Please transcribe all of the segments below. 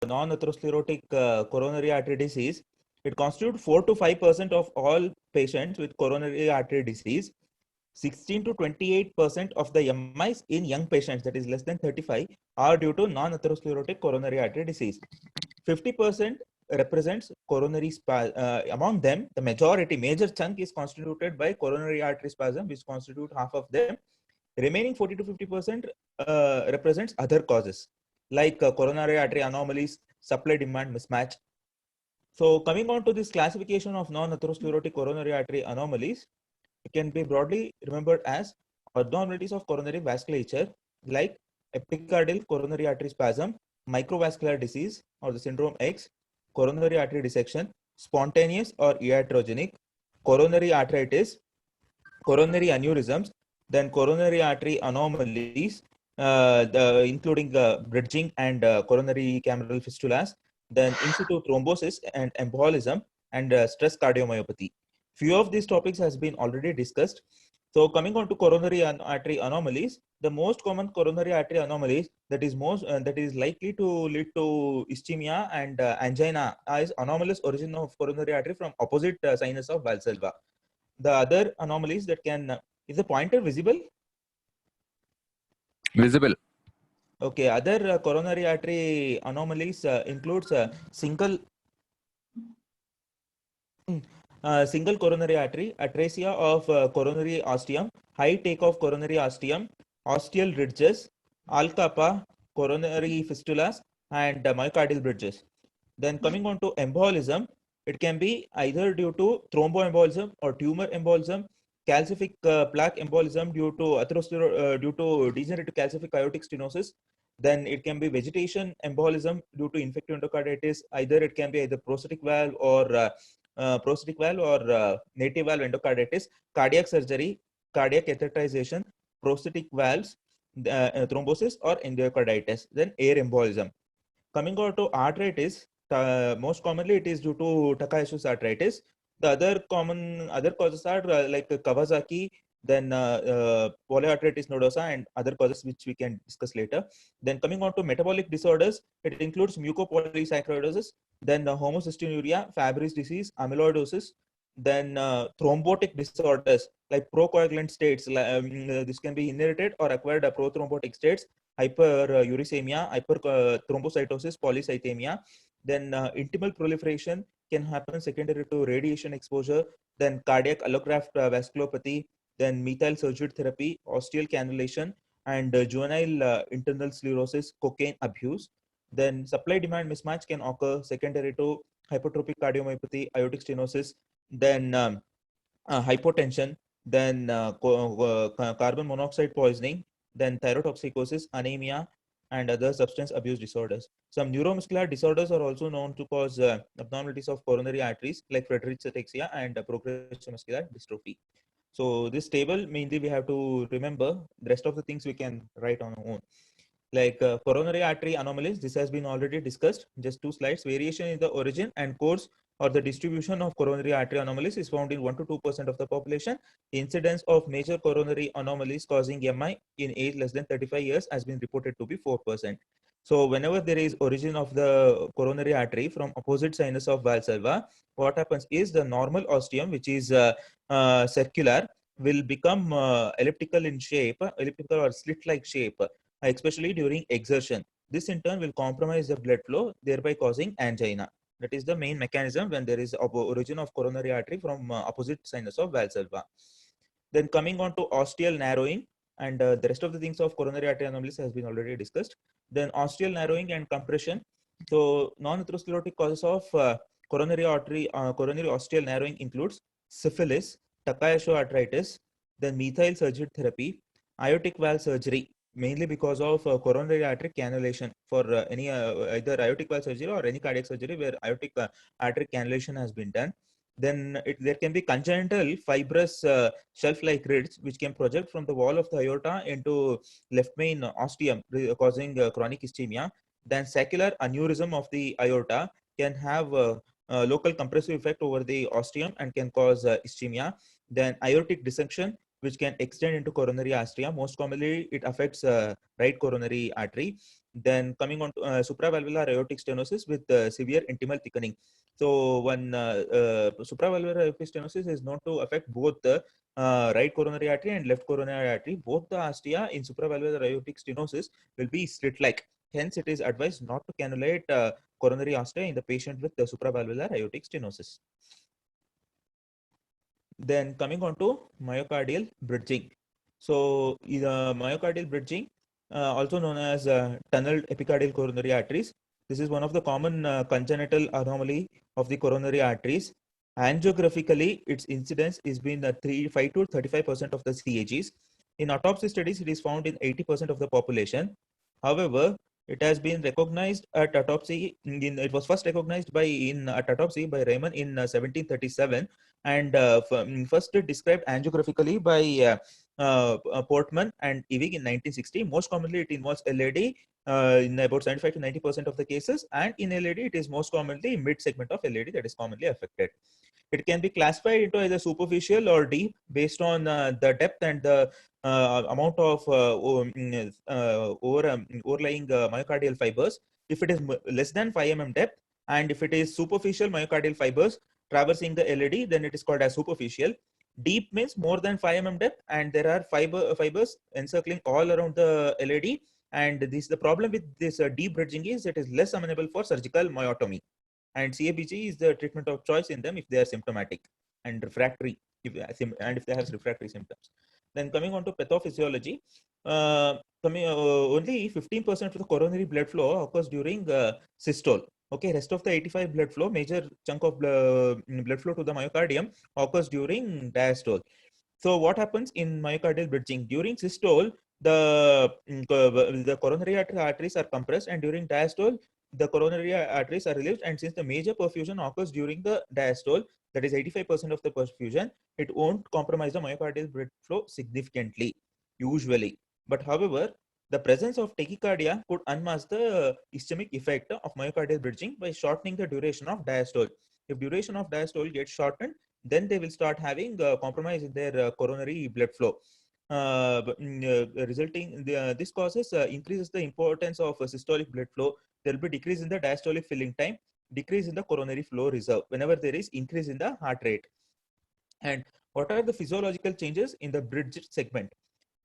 non-atherosclerotic coronary artery disease, it constitutes 4 to 5% of all patients with coronary artery disease. 16 to 28% of the MIs in young patients, that is less than 35, are due to non-atherosclerotic coronary artery disease. 50% represents coronary spasm. Among them, the major chunk is constituted by coronary artery spasm, which constitute half of them. Remaining 40 to 50% represents other causes like coronary artery anomalies, supply-demand mismatch. So coming on to this classification of non-atherosclerotic coronary artery anomalies, it can be broadly remembered as abnormalities of coronary vasculature like epicardial coronary artery spasm, microvascular disease or the syndrome X, coronary artery dissection, spontaneous or iatrogenic, coronary arteritis, coronary aneurysms, then coronary artery anomalies, including bridging and coronary cameral fistulas, then in situ thrombosis and embolism, and stress cardiomyopathy. Few of these topics has been already discussed. So coming on to coronary artery anomalies, the most common coronary artery anomalies that is likely to lead to ischemia and angina is anomalous origin of coronary artery from opposite sinus of Valsalva. The other anomalies that can is the pointer visible? Visible. Okay, other coronary artery anomalies includes single coronary artery, atresia of coronary ostium, high takeoff coronary ostium, ostial ridges, Al-Kappa, coronary fistulas, and myocardial bridges. Then coming on to embolism, it can be either due to thromboembolism or tumor embolism, calcific plaque embolism due to degenerative calcific aortic stenosis. Then it can be vegetation embolism due to infective endocarditis. Either it can be either prosthetic valve or native valve endocarditis, cardiac surgery, cardiac catheterization, prosthetic valves, thrombosis or endocarditis. Then air embolism. Coming on to arthritis, most commonly it is due to Takayasu's arthritis. The other causes are like Kawasaki, then polyarthritis nodosa, and other causes which we can discuss later. Then coming on to metabolic disorders, it includes mucopolysaccharidosis, then homocystinuria, Fabry's disease, amyloidosis, then thrombotic disorders like procoagulant states. This can be inherited or acquired prothrombotic states, hyperuricemia, hyperthrombocytosis, polycythemia. Then intimal proliferation can happen secondary to radiation exposure. Then cardiac allograft vasculopathy, then methyl surgery therapy, osteal cannulation, and juvenile internal sclerosis, cocaine abuse. Then supply-demand mismatch can occur secondary to hypertrophic cardiomyopathy, aortic stenosis, then hypotension, then carbon monoxide poisoning, then thyrotoxicosis, anemia, and other substance abuse disorders. Some neuromuscular disorders are also known to cause abnormalities of coronary arteries like Friedreich's ataxia and progressive muscular dystrophy. So this table mainly we have to remember. The rest of the things we can write on our own. Like coronary artery anomalies, this has been already discussed. Just 2 slides. Variation in the origin and course or the distribution of coronary artery anomalies is found in 1 to 2% of the population. Incidence of major coronary anomalies causing MI in age less than 35 years has been reported to be 4%. So whenever there is origin of the coronary artery from opposite sinus of Valsalva, what happens is the normal ostium, which is circular, will become elliptical in shape, elliptical or slit-like shape, especially during exertion. This in turn will compromise the blood flow, thereby causing angina. That is the main mechanism when there is origin of coronary artery from opposite sinus of Valsalva. Then coming on to ostial narrowing, and the rest of the things of coronary artery anomalies has been already discussed. Then ostial narrowing and compression. So non-atherosclerotic causes of coronary ostial narrowing includes syphilis, Takayasu arthritis, then methyl surgery therapy, aortic valve surgery, mainly because of coronary artery cannulation for any either aortic valve surgery or any cardiac surgery where aortic artery cannulation has been done. Then there can be congenital fibrous shelf-like ridges which can project from the wall of the aorta into left main ostium, causing chronic ischemia. Then saccular aneurysm of the aorta can have local compressive effect over the ostium and can cause ischemia. Then aortic dissection, which can extend into coronary artery. Most commonly, it affects right coronary artery. Then coming on to supravalvular aortic stenosis with severe intimal thickening. So when supravalvular aortic stenosis is known to affect both the right coronary artery and left coronary artery. Both the ostia in supravalvular aortic stenosis will be slit-like. Hence, it is advised not to cannulate coronary ostia in the patient with the supravalvular aortic stenosis. Then coming on to myocardial bridging. So myocardial bridging, also known as tunneled epicardial coronary arteries. This is one of the common congenital anomaly of the coronary arteries. Angiographically, its incidence is between 5 to 35% of the CAGs. In autopsy studies, it is found in 80% of the population. However, it has been recognized at autopsy. It was first recognized at autopsy by Raymond in 1737, and first described angiographically by Portman and Ewing in 1960. Most commonly, it involves LAD in about 75 to 90% of the cases, and in LAD, it is most commonly mid segment of LAD that is commonly affected. It can be classified into either superficial or deep based on the depth and the amount of overlying myocardial fibers. If it is less than 5 mm depth, and if it is superficial myocardial fibers traversing the LAD, then it is called as superficial. Deep means more than 5 mm depth, and there are fibers encircling all around the LAD. And the problem with this deep bridging is it is less amenable for surgical myotomy. And CABG is the treatment of choice in them if they are symptomatic and refractory, if they have refractory symptoms. Then coming on to pathophysiology, only 15% of the coronary blood flow occurs during systole. Okay, rest of the 85 blood flow, major chunk of blood flow to the myocardium occurs during diastole. So what happens in myocardial bridging? During systole, the coronary arteries are compressed, and during diastole, the coronary arteries are relieved. And since the major perfusion occurs during the diastole, that is 85% of the perfusion, it won't compromise the myocardial blood flow significantly, usually. But however, the presence of tachycardia could unmask the ischemic effect of myocardial bridging by shortening the duration of diastole. If duration of diastole gets shortened, then they will start having compromise in their coronary blood flow. This causes increases the importance of systolic blood flow. There will be decrease in the diastolic filling time, decrease in the coronary flow reserve whenever there is increase in the heart rate. And what are the physiological changes in the bridged segment?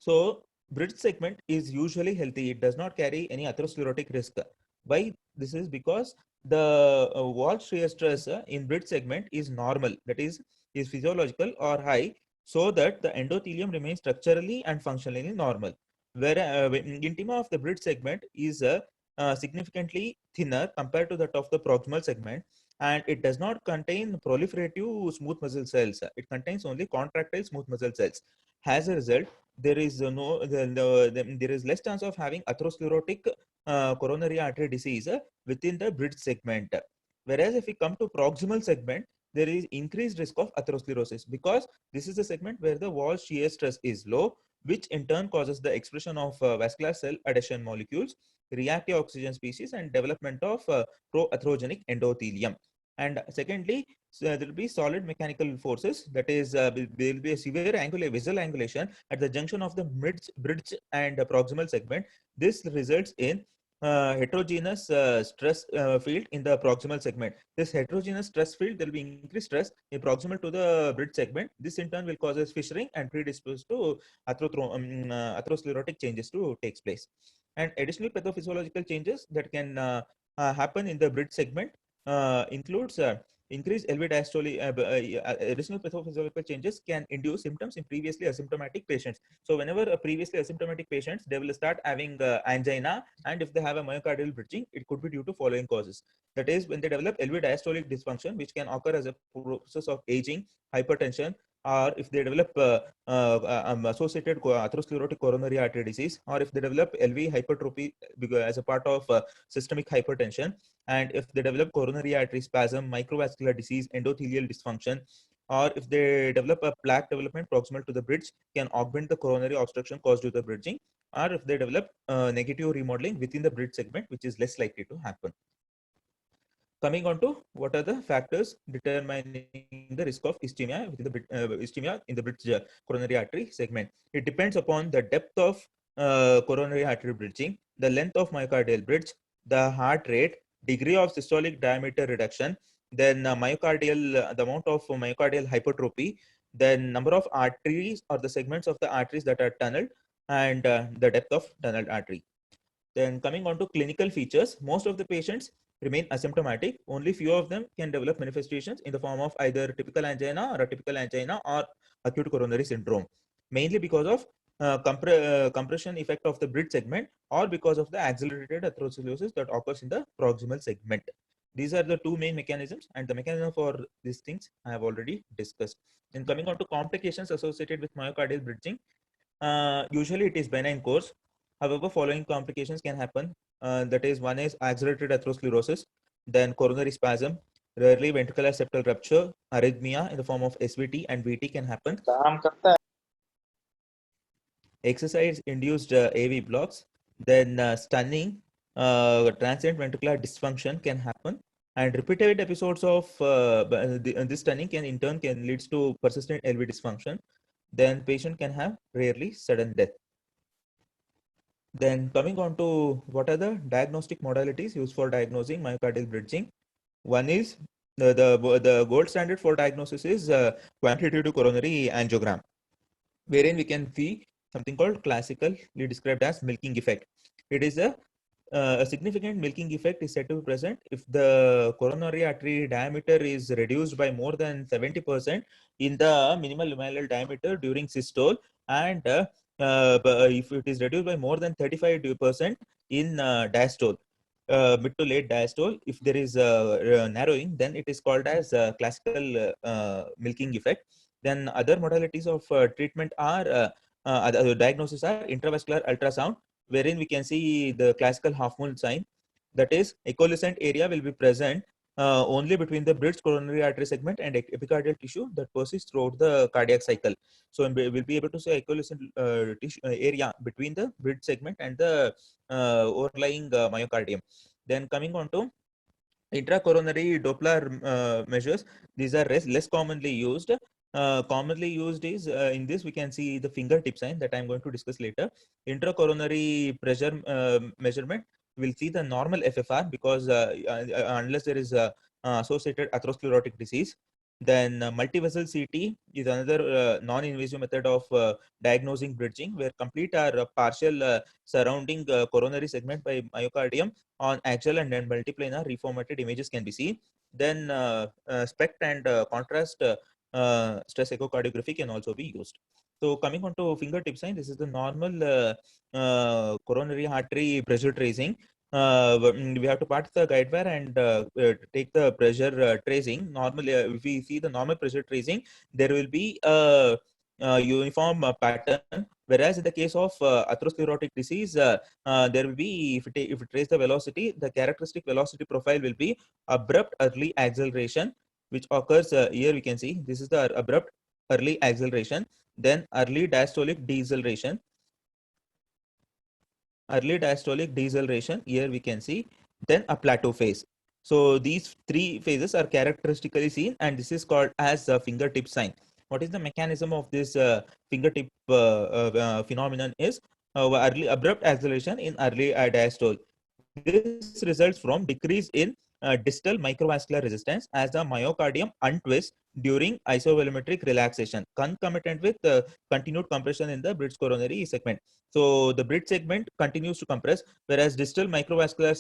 So bridged segment is usually healthy. It does not carry any atherosclerotic risk. Why? This is because the wall shear stress in bridge segment is normal, that is physiological or high, so that the endothelium remains structurally and functionally normal. Where intima of the bridge segment is significantly thinner compared to that of the proximal segment, and it does not contain proliferative smooth muscle cells. It contains only contractile smooth muscle cells. As a result, there is there is less chance of having atherosclerotic coronary artery disease within the bridge segment. Whereas if we come to proximal segment, there is increased risk of atherosclerosis, because this is the segment where the wall shear stress is low, which in turn causes the expression of vascular cell adhesion molecules, reactive oxygen species, and development of proatherogenic endothelium. And secondly, so there will be solid mechanical forces, that is there will be a severe visual angulation at the junction of the bridge and proximal segment. This results in heterogeneous stress field in the proximal segment. This heterogeneous stress field, there will be increased stress in proximal to the bridge segment. This in turn will cause fissuring and predispose to atherosclerotic changes to takes place. And additional pathophysiological changes that can happen in the bridge segment includes increased LV diastole. Additional pathophysiological changes can induce symptoms in previously asymptomatic patients. So whenever a previously asymptomatic patients, they will start having angina, and if they have a myocardial bridging, it could be due to following causes. That is, when they develop LV diastolic dysfunction, which can occur as a process of aging, hypertension, or if they develop associated atherosclerotic coronary artery disease, or if they develop LV hypertrophy as a part of systemic hypertension, and if they develop coronary artery spasm, microvascular disease, endothelial dysfunction, or if they develop a plaque development proximal to the bridge, can augment the coronary obstruction caused due to the bridging, or if they develop negative remodeling within the bridge segment, which is less likely to happen. Coming on to what are the factors determining the risk of ischemia within the ischemia in the bridge coronary artery segment. It depends upon the depth of coronary artery bridging, the length of myocardial bridge, the heart rate, degree of systolic diameter reduction, then the amount of myocardial hypertrophy, then number of arteries or the segments of the arteries that are tunneled, and the depth of tunneled artery. Then coming on to clinical features, most of the patients remain asymptomatic. Only few of them can develop manifestations in the form of either typical angina or atypical angina or acute coronary syndrome, mainly because of compression effect of the bridge segment or because of the accelerated atherosclerosis that occurs in the proximal segment. These are the two main mechanisms, and the mechanism for these things I have already discussed. Then coming on to complications associated with myocardial bridging, usually it is benign course. However, following complications can happen. That is, one is accelerated atherosclerosis, then coronary spasm, rarely ventricular septal rupture, arrhythmia in the form of SVT and VT can happen. Exercise-induced AV blocks, then stunning, transient ventricular dysfunction can happen, and repeated episodes of this stunning can in turn can leads to persistent LV dysfunction. Then patient can have rarely sudden death. Then coming on to what are the diagnostic modalities used for diagnosing myocardial bridging. One is the gold standard for diagnosis is quantitative coronary angiogram, wherein we can see something called classically described as milking effect. It is a significant milking effect is said to be present if the coronary artery diameter is reduced by more than 70% in the minimal luminal diameter during systole, and if it is reduced by more than 35% in diastole, mid to late diastole. If there is narrowing, then it is called as classical milking effect. Then other modalities of treatment are other diagnosis are intravascular ultrasound, wherein we can see the classical half moon sign. That is, echoluscent area will be present only between the bridged coronary artery segment and epicardial tissue that persists throughout the cardiac cycle. So we'll be able to see echoluscent area between the bridge segment and the overlying myocardium. Then coming on to intracoronary Doppler measures, these are less commonly used. Commonly used is in this we can see the fingertip sign that I'm going to discuss later. Intracoronary pressure measurement, we'll see the normal FFR because unless there is associated atherosclerotic disease. Then multi-vessel CT is another non-invasive method of diagnosing bridging, where complete or partial surrounding coronary segment by myocardium on axial and then multiplanar reformatted images can be seen. Then SPECT and contrast stress echocardiography can also be used. So coming on to fingertip sign, this is the normal coronary artery pressure tracing. We have to part the guide wire and take the pressure tracing. Normally, if we see the normal pressure tracing, there will be a uniform pattern. Whereas in the case of atherosclerotic disease, there will be, if it trace the velocity, the characteristic velocity profile will be abrupt early acceleration, which occurs here. We can see this is the abrupt early acceleration, then early diastolic deceleration. Early diastolic deceleration, here we can see, then a plateau phase. So these three phases are characteristically seen, and this is called as the fingertip sign. What is the mechanism of this fingertip phenomenon is early abrupt acceleration in early diastole. This results from decrease in distal microvascular resistance as the myocardium untwists during isovolumetric relaxation, concomitant with continued compression in the bridge coronary segment. So the bridge segment continues to compress, whereas distal microvascular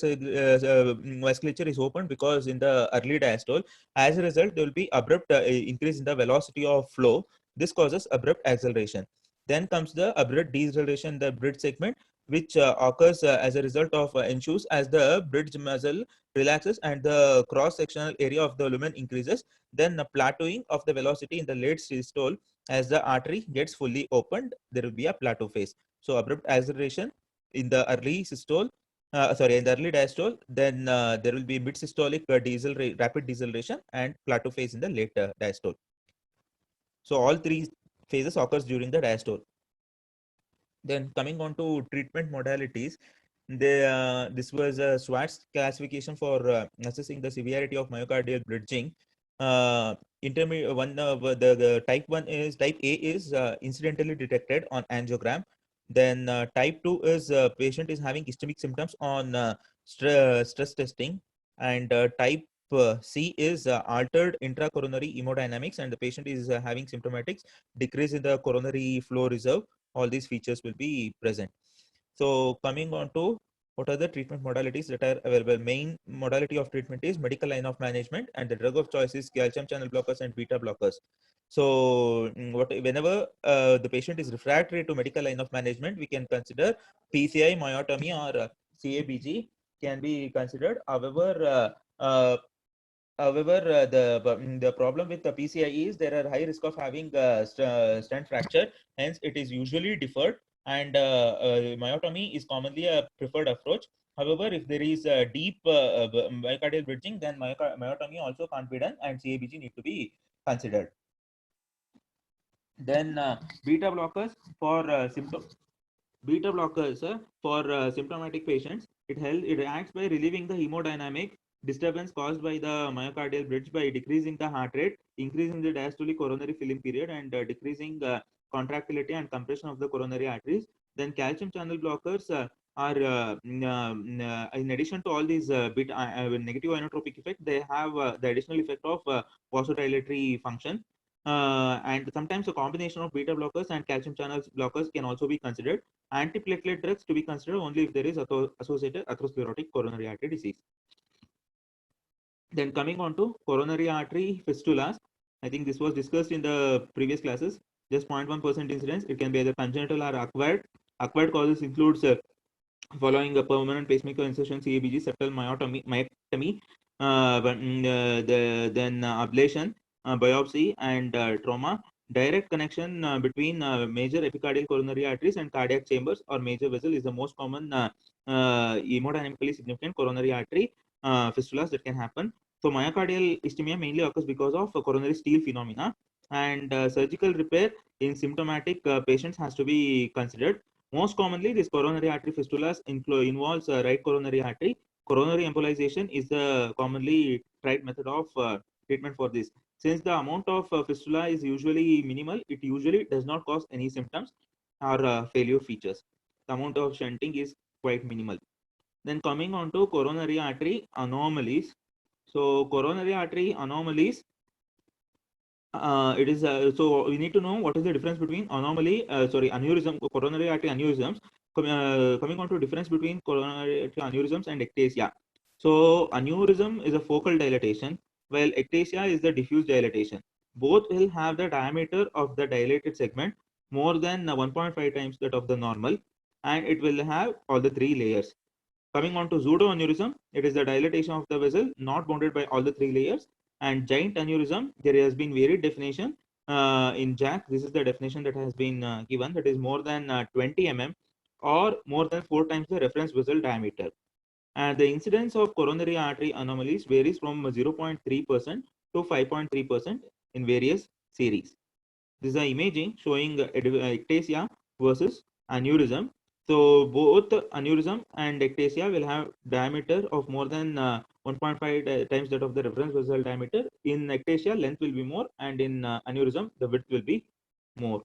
vasculature is open because in the early diastole. As a result, there will be abrupt increase in the velocity of flow. This causes abrupt acceleration. Then comes the abrupt deceleration in the bridge segment, which occurs as a result of ensues as the bridge muscle relaxes and the cross-sectional area of the lumen increases. Then the plateauing of the velocity in the late systole as the artery gets fully opened, there will be a plateau phase. So abrupt acceleration in the early systole, in the early diastole, then there will be mid-systolic rapid deceleration and plateau phase in the late diastole. So all three phases occurs during the diastole. Then coming on to treatment modalities, this was a Schwartz classification for assessing the severity of myocardial bridging. The type A is incidentally detected on angiogram. Then type 2 is patient is having ischemic symptoms on stress testing. And type C is altered intracoronary hemodynamics, and the patient is having symptomatics decrease in the coronary flow reserve. All these features will be present. So coming on to what are the treatment modalities that are available? Main modality of treatment is medical line of management, and the drug of choice is calcium channel blockers and beta blockers. So whenever the patient is refractory to medical line of management, we can consider PCI, myotomy, or CABG can be considered. The problem with the PCI is there are high risk of having stent fracture. Hence, it is usually deferred, and myotomy is commonly a preferred approach. However, if there is a deep myocardial bridging, then myotomy also can't be done, and CABG need to be considered. Then beta blockers for symptomatic patients. It acts by relieving the hemodynamic disturbance caused by the myocardial bridge by decreasing the heart rate, increasing the diastolic coronary filling period, and decreasing contractility and compression of the coronary arteries. Then calcium channel blockers are in addition to all these beta negative inotropic effect, they have the additional effect of vasodilatory function. And sometimes a combination of beta blockers and calcium channels blockers can also be considered. Antiplatelet drugs to be considered only if there is associated atherosclerotic coronary artery disease. Then coming on to coronary artery fistulas, I think this was discussed in the previous classes. Just 0.1% incidence. It can be either congenital or acquired. Acquired causes includes following a permanent pacemaker insertion, CABG, septal myectomy, then ablation, biopsy, and trauma. Direct connection between major epicardial coronary arteries and cardiac chambers or major vessel is the most common hemodynamically significant coronary artery fistulas that can happen. So myocardial ischemia mainly occurs because of coronary steal phenomena, and surgical repair in symptomatic patients has to be considered. Most commonly, this coronary artery fistulas involves right coronary artery. Coronary embolization is the commonly tried method of treatment for this. Since the amount of fistula is usually minimal, it usually does not cause any symptoms or failure features. The amount of shunting is quite minimal. Then coming on to coronary artery anomalies. So coronary artery anomalies, it is so we need to know what is the difference between aneurysm, coronary artery aneurysms. Coming on to difference between coronary artery aneurysms and ectasia. So aneurysm is a focal dilatation, while ectasia is the diffuse dilatation. Both will have the diameter of the dilated segment more than 1.5 times that of the normal, and it will have all the three layers. Coming on to pseudoaneurysm, it is the dilatation of the vessel not bounded by all the three layers. And giant aneurysm, there has been varied definition in JACC. This is the definition that has been given, that is more than 20 mm or more than 4 times the reference vessel diameter. And the incidence of coronary artery anomalies varies from 0.3% to 5.3% in various series. This is the imaging showing ectasia versus aneurysm. So both aneurysm and ectasia will have diameter of more than 1.5 times that of the reference vessel diameter. In ectasia, length will be more, and in aneurysm, the width will be more.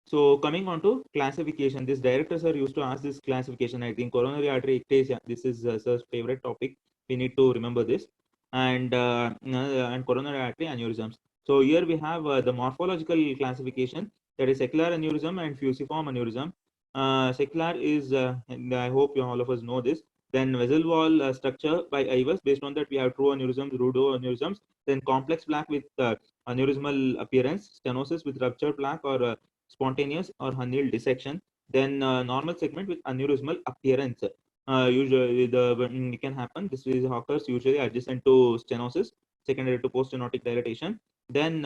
So coming on to classification, these directors are used to ask this classification. I think coronary artery ectasia, this is sir's favorite topic. We need to remember this. And coronary artery aneurysms. So here we have the morphological classification, that is secular aneurysm and fusiform aneurysm. Secular is, and I hope you all of us know this. Then vessel wall structure by Ivers. Based on that, we have true aneurysms, rudo aneurysms. Then complex plaque with aneurysmal appearance, stenosis with ruptured plaque or spontaneous or annealed dissection. Then normal segment with aneurysmal appearance. Usually it can happen. This is occurs usually adjacent to stenosis, secondary to post-stenotic dilatation. Then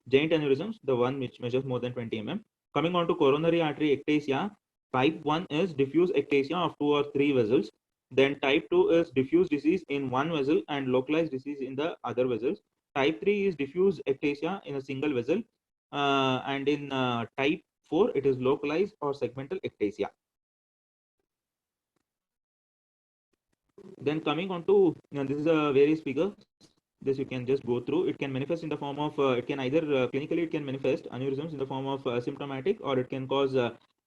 giant aneurysms, the one which measures more than 20 mm. Coming on to coronary artery ectasia, type 1 is diffuse ectasia of 2 or 3 vessels. Then type 2 is diffuse disease in one vessel and localized disease in the other vessels. Type 3 is diffuse ectasia in a single vessel. And in type 4, it is localized or segmental ectasia. Then coming on to, this is a various figure. This you can just go through. It can manifest in the form of, it can either clinically, it can manifest aneurysms in the form of symptomatic, or it can cause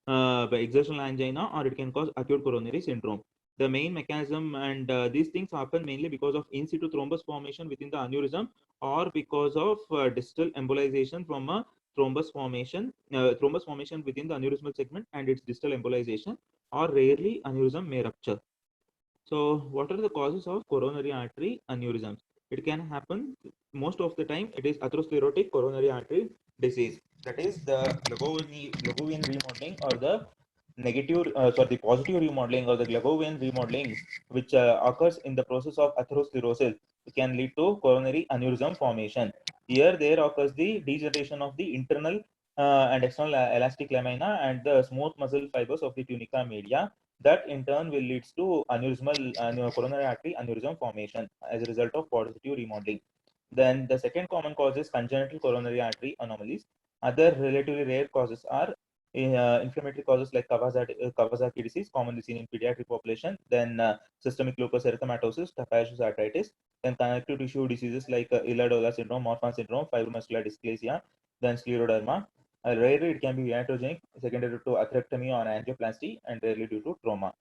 by exertional angina, or it can cause acute coronary syndrome. The main mechanism, and these things happen mainly because of in situ thrombus formation within the aneurysm, or because of distal embolization from a thrombus formation within the aneurysmal segment and its distal embolization, or rarely aneurysm may rupture. So what are the causes of coronary artery aneurysms? It can happen most of the time. It is atherosclerotic coronary artery disease. That is the Glagovian remodeling, or the the positive remodeling, or the Glagovian remodeling, which occurs in the process of atherosclerosis. It can lead to coronary aneurysm formation. Here, there occurs the degeneration of the internal and external elastic lamina and the smooth muscle fibers of the tunica media. That in turn will leads to coronary artery aneurysm formation as a result of positive remodeling. Then the second common cause is congenital coronary artery anomalies. Other relatively rare causes are inflammatory causes like Kawasaki disease, commonly seen in pediatric population. Then systemic lupus erythematosus, Takayasu arthritis. Then connective tissue diseases like Ehlers-Danlos syndrome, Marfan syndrome, fibromuscular dysplasia. Then scleroderma. Rarely it can be iatrogenic, secondary to atherectomy or angioplasty, and rarely due to trauma.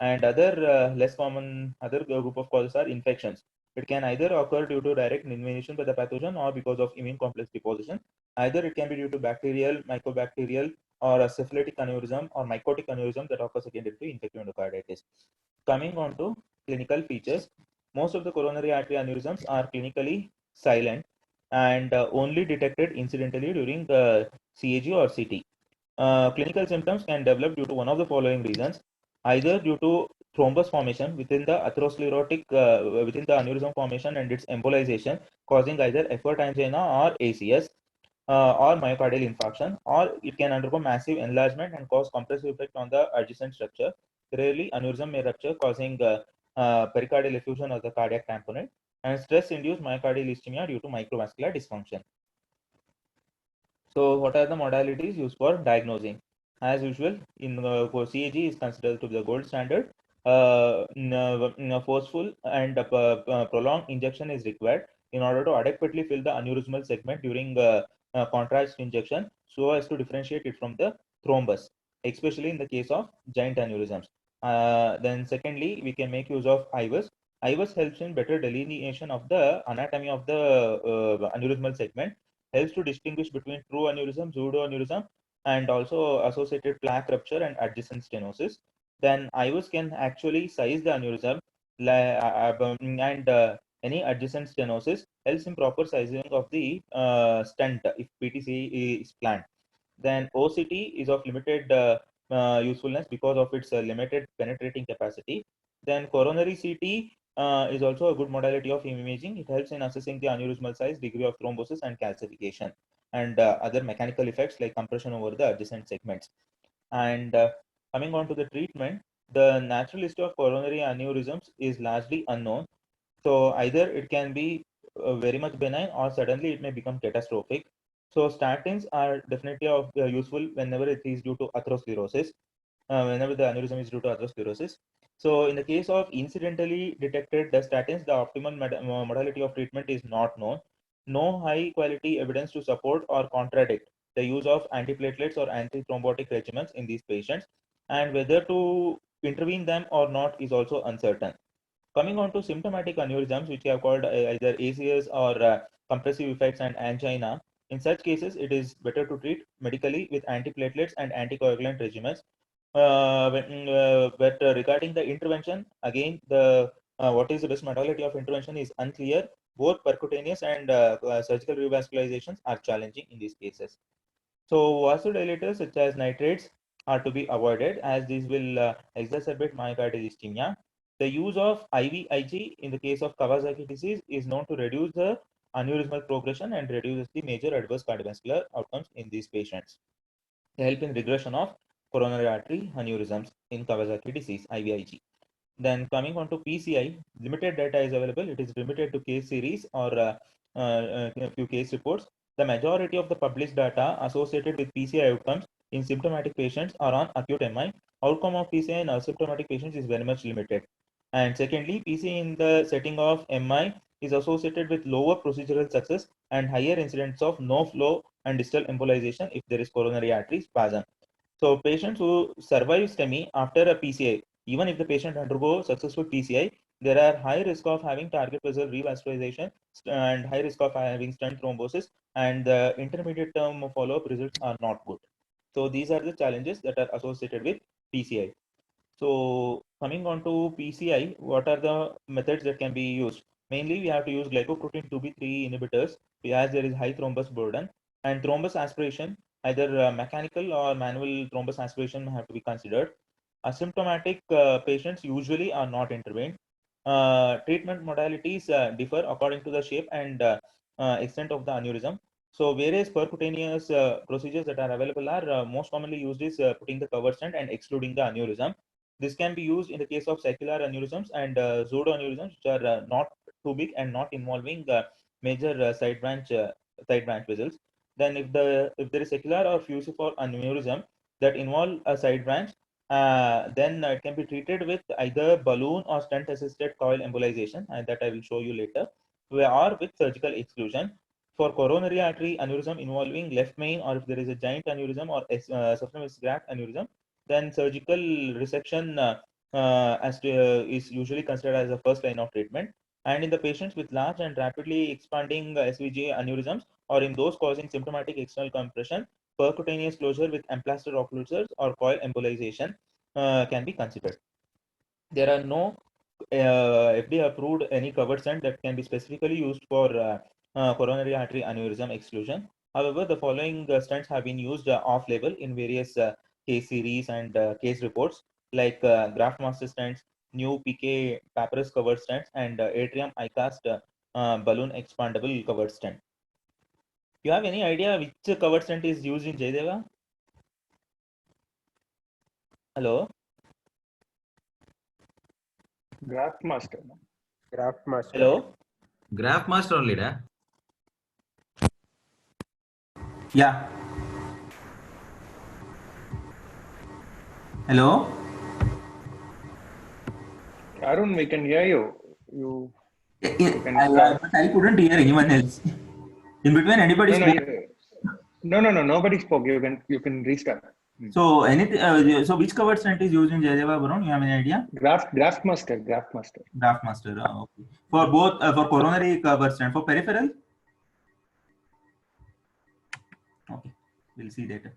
And other less common other group of causes are infections. It can either occur due to direct invasion by the pathogen or because of immune complex deposition. Either it can be due to bacterial, mycobacterial, or a syphilitic aneurysm or mycotic aneurysm that occurs again due to infective endocarditis. Coming on to clinical features, most of the coronary artery aneurysms are clinically silent and only detected incidentally during the CAG or CT. Clinical symptoms can develop due to one of the following reasons: either due to thrombus formation within the within the aneurysm formation and its embolization, causing either effort angina or ACS, or myocardial infarction, or it can undergo massive enlargement and cause compressive effect on the adjacent structure. Rarely, aneurysm may rupture, causing pericardial effusion of the cardiac tamponade, and stress-induced myocardial ischemia due to microvascular dysfunction. So, what are the modalities used for diagnosing? As usual, for CAG is considered to be the gold standard. Forceful and prolonged injection is required in order to adequately fill the aneurysmal segment during contrast injection, so as to differentiate it from the thrombus, especially in the case of giant aneurysms. Then, secondly, we can make use of IVUS. IVUS helps in better delineation of the anatomy of the aneurysmal segment, helps to distinguish between true aneurysm, pseudoaneurysm, and also associated plaque rupture and adjacent stenosis. Then IVUS can actually size the aneurysm, and any adjacent stenosis helps in proper sizing of the stent if PTC is planned. Then OCT is of limited usefulness because of its limited penetrating capacity. Then coronary CT is also a good modality of imaging. It helps in assessing the aneurysmal size, degree of thrombosis, and calcification, and other mechanical effects like compression over the adjacent segments. And coming on to the treatment, the natural history of coronary aneurysms is largely unknown. So either it can be very much benign, or suddenly it may become catastrophic. So statins are definitely useful whenever it is due to atherosclerosis, whenever the aneurysm is due to atherosclerosis. So in the case of incidentally detected the statins, the optimal modality of treatment is not known. No high quality evidence to support or contradict the use of antiplatelets or antithrombotic regimens in these patients, and whether to intervene them or not is also uncertain. Coming on to symptomatic aneurysms, which are called either ACS or compressive effects and angina, in such cases, it is better to treat medically with antiplatelets and anticoagulant regimens. But regarding the intervention, again, the what is the best modality of intervention is unclear. Both percutaneous and surgical revascularizations are challenging in these cases. So vasodilators such as nitrates are to be avoided, as these will exacerbate myocardial ischemia. The use of IVIG in the case of Kawasaki disease is known to reduce the aneurysmal progression and reduces the major adverse cardiovascular outcomes in these patients. They help in regression of coronary artery aneurysms in Kawasaki disease, IVIG. Then coming on to PCI, limited data is available. It is limited to case series or a few case reports. The majority of the published data associated with PCI outcomes in symptomatic patients are on acute MI. Outcome of PCI in asymptomatic patients is very much limited. And secondly, PCI in the setting of MI is associated with lower procedural success and higher incidence of no flow and distal embolization if there is coronary artery spasm. So patients who survive STEMI after a PCI, even if the patient undergo successful PCI, there are high risk of having target vessel revascularization and high risk of having stent thrombosis, and the intermediate term follow-up results are not good. So these are the challenges that are associated with PCI. So coming on to PCI, what are the methods that can be used? Mainly, we have to use glycoprotein 2B3 inhibitors as there is high thrombus burden, and thrombus aspiration, either mechanical or manual thrombus aspiration have to be considered. Asymptomatic patients usually are not intervened. Treatment modalities differ according to the shape and extent of the aneurysm. So various percutaneous procedures that are available are most commonly used is putting the cover stent and excluding the aneurysm. This can be used in the case of saccular aneurysms and pseudoaneurysms, which are not too big and not involving major side branch vessels. Then, if there is saccular or fusiform aneurysm that involve a side branch, then it can be treated with either balloon or stent-assisted coil embolization, and that I will show you later, or with surgical exclusion. For coronary artery aneurysm involving left main, or if there is a giant aneurysm or subcutaneous graft aneurysm, then surgical resection is usually considered as the first line of treatment. And in the patients with large and rapidly expanding SVG aneurysms, or in those causing symptomatic external compression, percutaneous closure with emplaster occlusors or coil embolization can be considered. There are no FDA approved any covered stent that can be specifically used for coronary artery aneurysm exclusion. However, the following stents have been used off label in various case series and case reports, like GraftMaster stents, new PK papyrus covered stents, and Atrium ICAST balloon expandable covered stent. You have any idea which covered stent is used in Jaydeva? Hello? GraftMaster. GraftMaster. Hello? GraftMaster only, da? Yeah. Hello? Arun, we can hear you. Can I start. couldn't hear anyone else. In between, anybody spoke? No. Nobody spoke. You can restart. So anything. So which covered stent is used in Jaydeva, Varun? You have any idea? GraftMaster. GraftMaster. Okay. For both for coronary covered stent, for peripheral. Okay, we'll see later.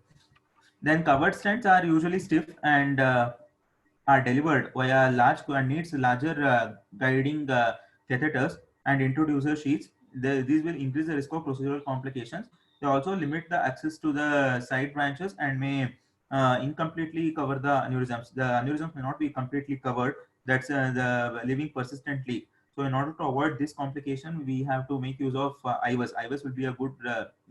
Then covered stents are usually stiff and are delivered via large and needs larger guiding catheters and introducer sheaths. These will increase the risk of procedural complications. They also limit the access to the side branches and may incompletely cover the aneurysms. The aneurysms may not be completely covered. That's the living persistently. So in order to avoid this complication, we have to make use of IVUS. IVUS will be a good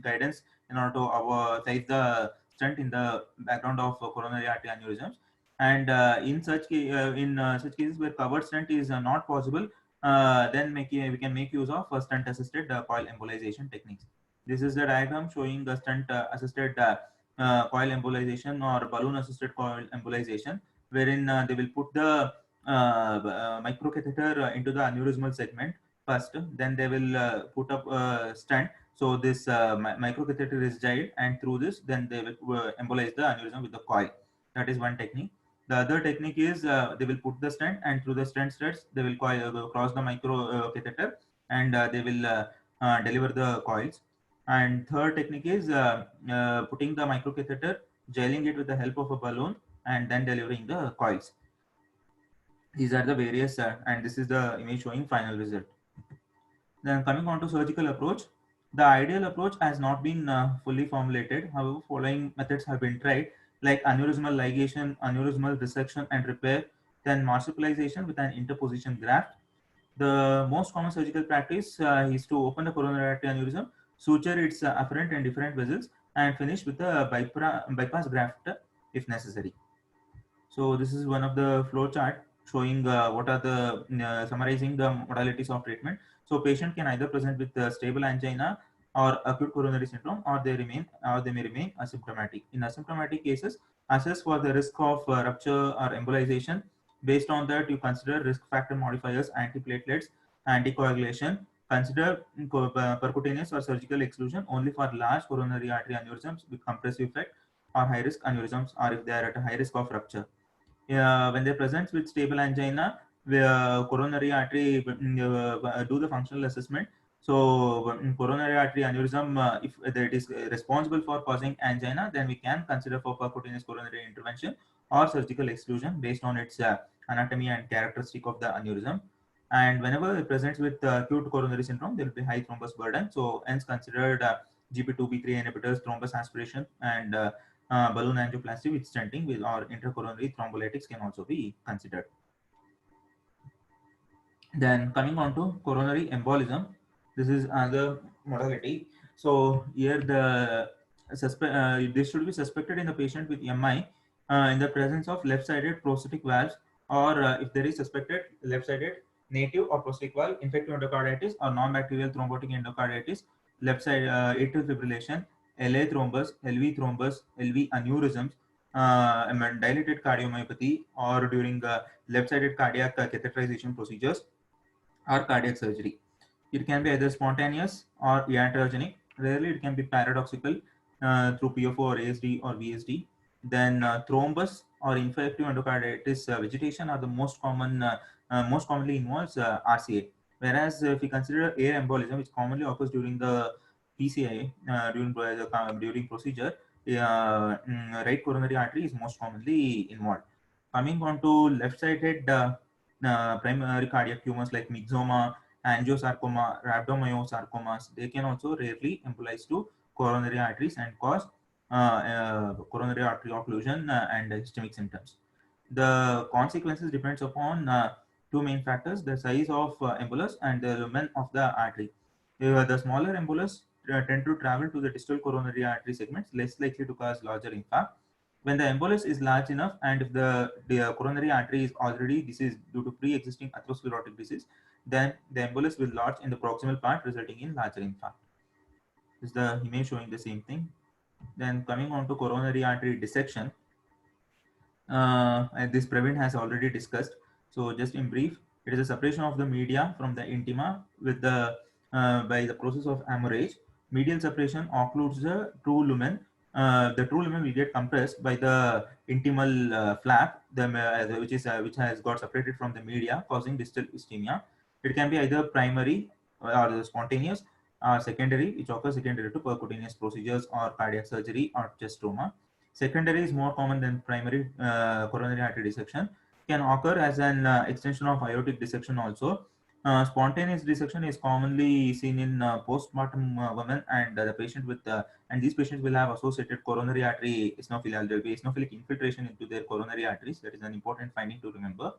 guidance in order to size the stent in the background of coronary artery aneurysms. And in such cases where covered stent is not possible, then we can make use of stent assisted coil embolization techniques. This is the diagram showing the stent assisted coil embolization or balloon assisted coil embolization, wherein they will put the microcatheter into the aneurysmal segment first, then they will put up a stent. So this microcatheter is gelled, and through this, then they will embolize the aneurysm with the coil. That is one technique. The other technique is they will put the stent, and through the stent threads, they will cross the micro catheter, and they will deliver the coils. And third technique is putting the microcatheter, gelling it with the help of a balloon, and then delivering the coils. These are the various, and this is the image showing final result. Then coming on to surgical approach, the ideal approach has not been fully formulated. However, following methods have been tried, like aneurysmal ligation, aneurysmal resection and repair, then marsupialization with an interposition graft. The most common surgical practice is to open the coronary artery aneurysm, suture its afferent and different vessels, and finish with a bypass graft if necessary. So this is one of the flow chart showing what are the summarizing the modalities of treatment. So patient can either present with stable angina or acute coronary syndrome, or they may remain asymptomatic. In asymptomatic cases, assess for the risk of rupture or embolization. Based on that, you consider risk factor modifiers, antiplatelets, anticoagulation. Consider percutaneous or surgical exclusion only for large coronary artery aneurysms with compressive effect, or high risk aneurysms, or if they are at a high risk of rupture. When they present with stable angina, coronary artery do the functional assessment. So coronary artery aneurysm, if it is responsible for causing angina, then we can consider for percutaneous coronary intervention or surgical exclusion based on its anatomy and characteristic of the aneurysm. And whenever it presents with acute coronary syndrome, there will be high thrombus burden. So hence considered GP2B3 inhibitors, thrombus aspiration, and balloon angioplasty with stenting with or intracoronary thrombolytics can also be considered. Then coming on to coronary embolism, this is another modality. So here the this should be suspected in the patient with MI in the presence of left-sided prosthetic valves, or if there is suspected left-sided native or prosthetic valve infective endocarditis or non-bacterial thrombotic endocarditis, left side atrial fibrillation, LA thrombus, LV thrombus, LV aneurysms, dilated cardiomyopathy, or during left-sided cardiac catheterization procedures or cardiac surgery. It can be either spontaneous or iatrogenic. Rarely it can be paradoxical through PFO or ASD or VSD. Then thrombus or infective endocarditis vegetation are the most commonly involves RCA. Whereas if we consider air embolism, which commonly occurs during the PCI during procedure, right coronary artery is most commonly involved. Coming on to left-sided primary cardiac tumors like myxoma, angiosarcoma, rhabdomyosarcomas, they can also rarely embolize to coronary arteries and cause coronary artery occlusion and ischemic symptoms. The consequences depends upon two main factors: the size of embolus and the lumen of the artery. The smaller embolus tend to travel to the distal coronary artery segments, less likely to cause larger infarct. When the embolus is large enough, and if the coronary artery is already diseased due to pre-existing atherosclerotic disease, then the embolus will lodge in the proximal part, resulting in larger infarct. This is the image showing the same thing. Then coming on to coronary artery dissection, and this Praveen has already discussed. So just in brief, it is a separation of the media from the intima with the by the process of hemorrhage. Medial separation occludes the true lumen. The true lumen will get compressed by the intimal flap, which has got separated from the media, causing distal ischemia. It can be either primary or spontaneous, or secondary, which occurs secondary to percutaneous procedures or cardiac surgery or chest trauma. Secondary is more common than primary coronary artery dissection. Can occur as an extension of aortic dissection also. Spontaneous dissection is commonly seen in postpartum women, and the patient with and these patients will have associated coronary artery eosinophilia. There will be eosinophilic infiltration into their coronary arteries. That is an important finding to remember.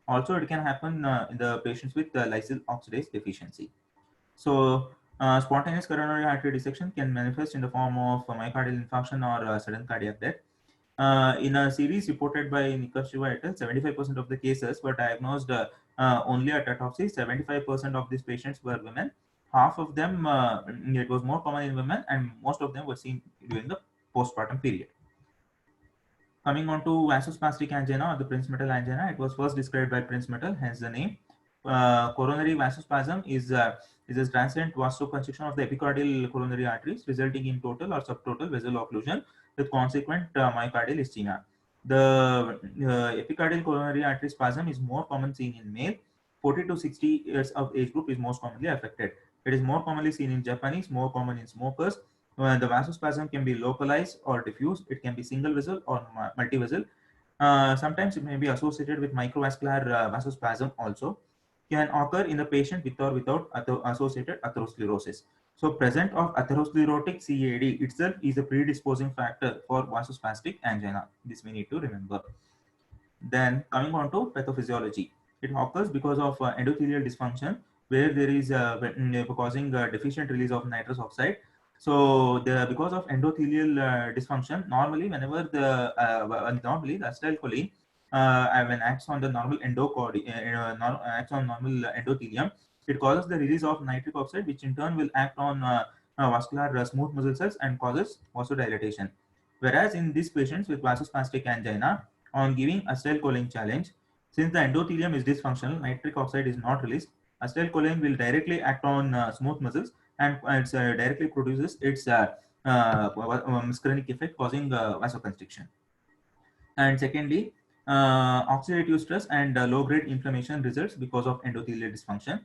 Also, it can happen in the patients with lysyl oxidase deficiency. So, spontaneous coronary artery dissection can manifest in the form of myocardial infarction or sudden cardiac death. In a series reported by Nikasheva et al., 75% of the cases were diagnosed only at autopsy. 75% of these patients were women. Half of them, it was more common in women, and most of them were seen during the postpartum period. Coming on to vasospastic angina or the Prinzmetal angina, it was first described by Prinzmetal, hence the name. Coronary vasospasm is a transient vasoconstriction of the epicardial coronary arteries, resulting in total or subtotal vessel occlusion with consequent myocardial ischemia. The epicardial coronary artery spasm is more common seen in male. 40 to 60 years of age group is most commonly affected. It is more commonly seen in Japanese, more common in smokers. The vasospasm can be localized or diffuse. It can be single vessel or multi-vessel. Sometimes it may be associated with microvascular vasospasm also. Can occur in the patient with or without associated atherosclerosis. So present of atherosclerotic CAD itself is a predisposing factor for vasospastic angina. This we need to remember. Then coming on to pathophysiology. It occurs because of endothelial dysfunction, where there is causing deficient release of nitrous oxide. So because of endothelial dysfunction, normally whenever the acetylcholine when acts on the normal acts on normal endothelium, it causes the release of nitric oxide, which in turn will act on vascular smooth muscle cells and causes vasodilatation. Whereas in these patients with vasospastic angina, on giving acetylcholine challenge, since the endothelium is dysfunctional, nitric oxide is not released, acetylcholine will directly act on smooth muscles, and it directly produces its muscarinic effect causing vasoconstriction. And secondly, oxidative stress and low-grade inflammation results because of endothelial dysfunction.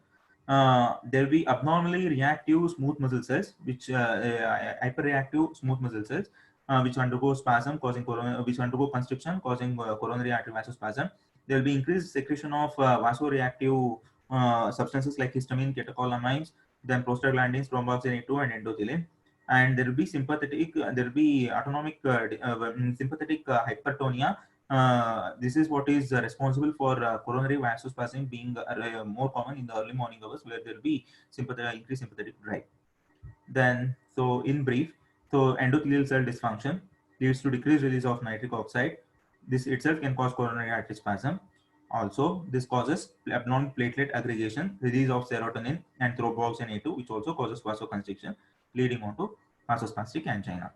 There will be abnormally reactive smooth muscle cells, which hyperreactive smooth muscle cells, which undergo spasm causing which undergo constriction causing coronary artery vasospasm. There will be increased secretion of vasoreactive substances like histamine, catecholamines, then prostaglandins, thromboxane 2, and endothelin. And there will be sympathetic, there will be autonomic sympathetic hypertonia. This is what is responsible for coronary vasospasm being more common in the early morning hours, where there will be increased sympathetic drive. Then, so in brief, so endothelial cell dysfunction leads to decreased release of nitric oxide. This itself can cause coronary artery spasm. Also, this causes abnormal platelet aggregation, release of serotonin and thromboxane A2, which also causes vasoconstriction, leading on to vasospastic angina.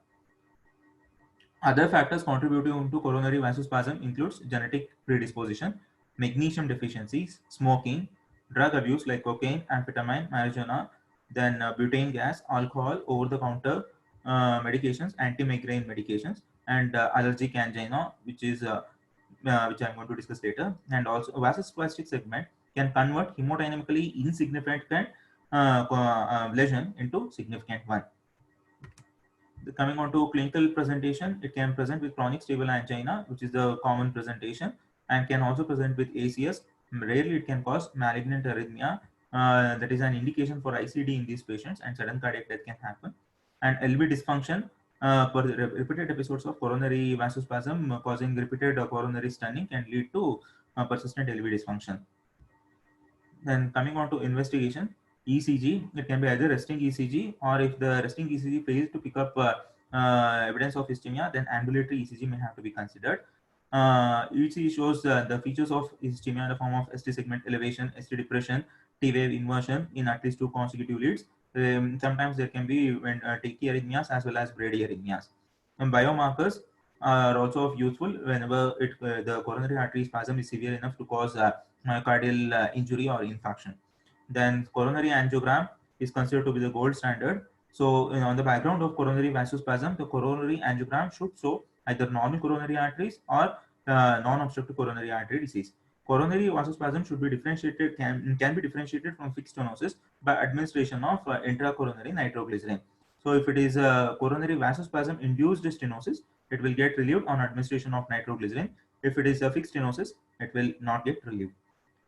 Other factors contributing to coronary vasospasm includes genetic predisposition, magnesium deficiencies, smoking, drug abuse like cocaine, amphetamine, marijuana, then butane gas, alcohol, over-the-counter medications, anti-migraine medications, and allergic angina, which I'm going to discuss later. And also, vasospastic segment can convert hemodynamically insignificant lesion into significant one. Coming on to clinical presentation, it can present with chronic stable angina, which is the common presentation, and can also present with ACS. Rarely it can cause malignant arrhythmia. That is an indication for ICD in these patients, and sudden cardiac death can happen. And LV dysfunction, for repeated episodes of coronary vasospasm causing repeated coronary stenting can lead to persistent LV dysfunction. Then coming on to investigation, ECG, it can be either resting ECG, or if the resting ECG fails to pick up evidence of ischemia, then ambulatory ECG may have to be considered. ECG shows the features of ischemia in the form of ST segment elevation, ST depression, T wave inversion in at least 2 consecutive leads. Sometimes there can be tachyarrhythmias as well as bradyarrhythmias. And biomarkers are also of useful whenever the coronary artery spasm is severe enough to cause myocardial injury or infarction. Then coronary angiogram is considered to be the gold standard. So on the background of coronary vasospasm, the coronary angiogram should show either normal coronary arteries or non-obstructive coronary artery disease. Coronary vasospasm should be differentiated, can be differentiated from fixed stenosis by administration of intracoronary nitroglycerin. So if it is coronary vasospasm induced stenosis, it will get relieved on administration of nitroglycerin. If it is a fixed stenosis, it will not get relieved.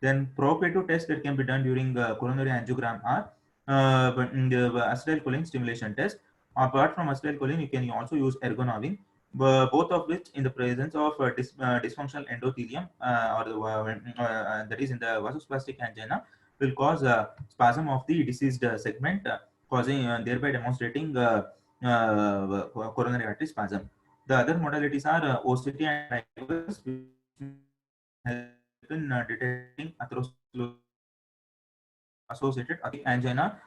Then provocative tests that can be done during coronary angiogram are the acetylcholine stimulation test. Apart from acetylcholine, you can also use ergonovin, both of which in the presence of dysfunctional endothelium that is in the vasospastic angina will cause spasm of the diseased segment, causing thereby demonstrating coronary artery spasm. The other modalities are OCT and IVUS, which help in detecting atherosclerosis associated angina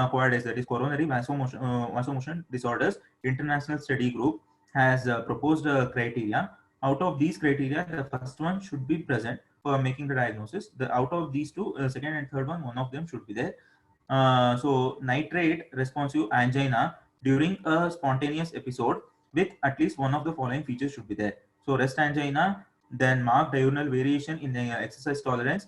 quadrides, that is coronary vasomotion disorders. International study group has proposed criteria. Out of these criteria, the first one should be present for making the diagnosis. Out of these two, second and third one of them should be there. So nitrate responsive angina during a spontaneous episode with at least one of the following features should be there. So rest angina, then marked diurnal variation in the exercise tolerance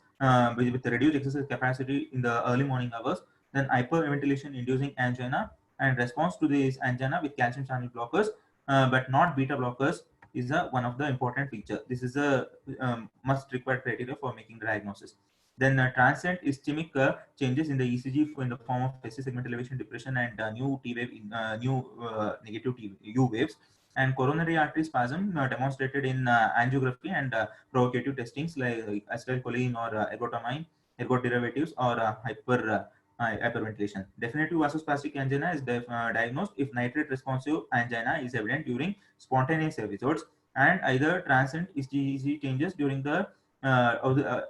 with the reduced exercise capacity in the early morning hours, then hyperventilation inducing angina, and response to this angina with calcium channel blockers but not beta blockers is one of the important feature. This is a must required criteria for making the diagnosis. Then transient ischemic changes in the ECG in the form of ST segment elevation, depression, and new T wave, negative U waves, and coronary artery spasm demonstrated in angiography and provocative testings like acetylcholine or ergotamine, ergot derivatives, or hyperventilation. Definitive vasospastic angina is diagnosed if nitrate responsive angina is evident during spontaneous episodes and either transient ECG changes during the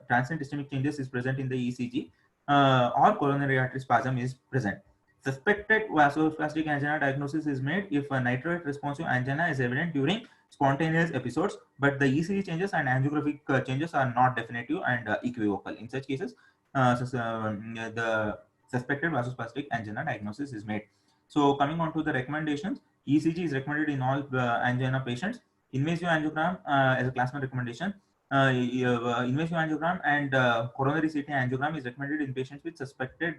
transient ischemic changes is present in the ECG or coronary artery spasm is present. Suspected vasospastic angina diagnosis is made if a nitrate responsive angina is evident during spontaneous episodes, but the ECG changes and angiographic changes are not definitive and equivocal. In such cases, the suspected vasospastic angina diagnosis is made. So coming on to the recommendations, ECG is recommended in all angina patients. Invasive angiogram as a class 1 recommendation. Invasive angiogram and coronary CT angiogram is recommended in patients with suspected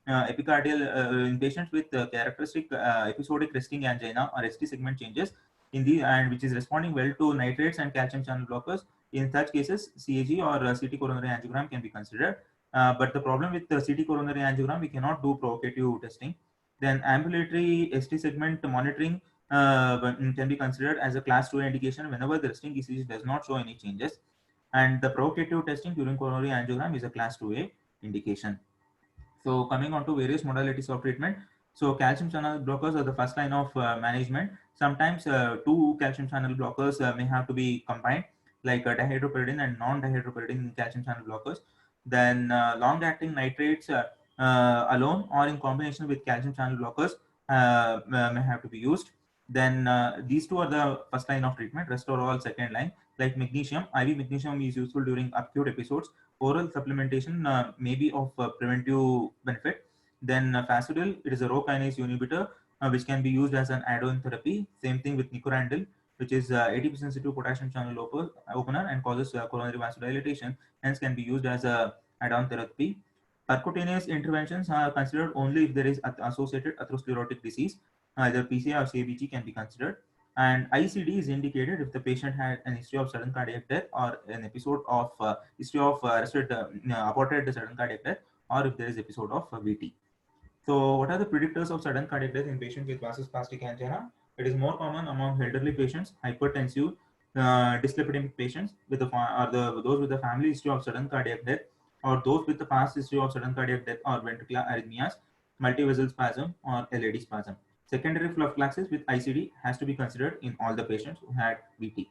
epicardial in patients with characteristic episodic resting angina or ST segment changes in the and which is responding well to nitrates and calcium channel blockers. In such cases, CAG or CT coronary angiogram can be considered. But the problem with the CT coronary angiogram, we cannot do provocative testing. Then ambulatory ST segment monitoring can be considered as a class 2 indication whenever the resting ECG does not show any changes. And the provocative testing during coronary angiogram is a class 2A indication. So coming on to various modalities of treatment. So calcium channel blockers are the first line of management. Sometimes two calcium channel blockers may have to be combined, like dihydropyridine and non-dihydropyridine calcium channel blockers. Then long-acting nitrates alone or in combination with calcium channel blockers may have to be used. Then these two are the first line of treatment. Rest are all second line. Like magnesium, IV magnesium is useful during acute episodes. Oral supplementation may be of preventive benefit. Then Fasudil, it is a Rho kinase inhibitor which can be used as an add-on therapy. Same thing with Nicorandil, which is 80% sensitive potassium channel opener and causes coronary vasodilation, hence can be used as a add-on therapy. Percutaneous interventions are considered only if there is associated atherosclerotic disease. Either PCI or CABG can be considered. And ICD is indicated if the patient had an history of sudden cardiac death or an episode of history of aborted sudden cardiac death, or if there is episode of VT. So what are the predictors of sudden cardiac death in patients with vasospastic angina? It is more common among elderly patients, hypertensive, dyslipidemic patients with those with the family history of sudden cardiac death, or those with the past history of sudden cardiac death or ventricular arrhythmias, multivessel spasm, or LAD spasm. Secondary prophylaxis with ICD has to be considered in all the patients who had VT.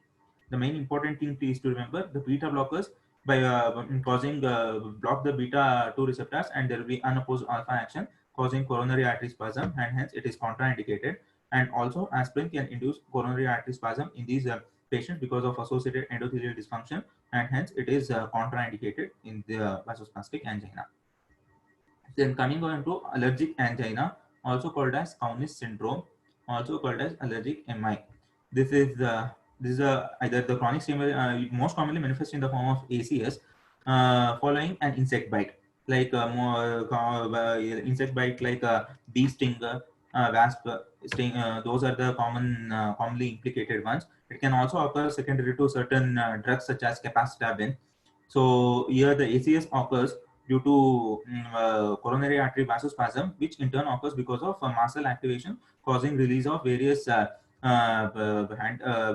The main important thing is to remember the beta blockers by block the beta 2 receptors, and there will be unopposed alpha action causing coronary artery spasm, and hence it is contraindicated. And also aspirin can induce coronary artery spasm in these patients because of associated endothelial dysfunction, and hence it is contraindicated in the vasospastic angina. Then coming on to allergic angina, also called as Cownes syndrome, also called as allergic MI. This is either the chronic most commonly manifest in the form of ACS following an insect bite, like insect bite like bee sting, wasp sting. Those are the commonly implicated ones. It can also occur secondary to certain drugs such as capecitabine. So here the ACS occurs due to coronary artery vasospasm, which in turn occurs because of mast cell activation, causing release of various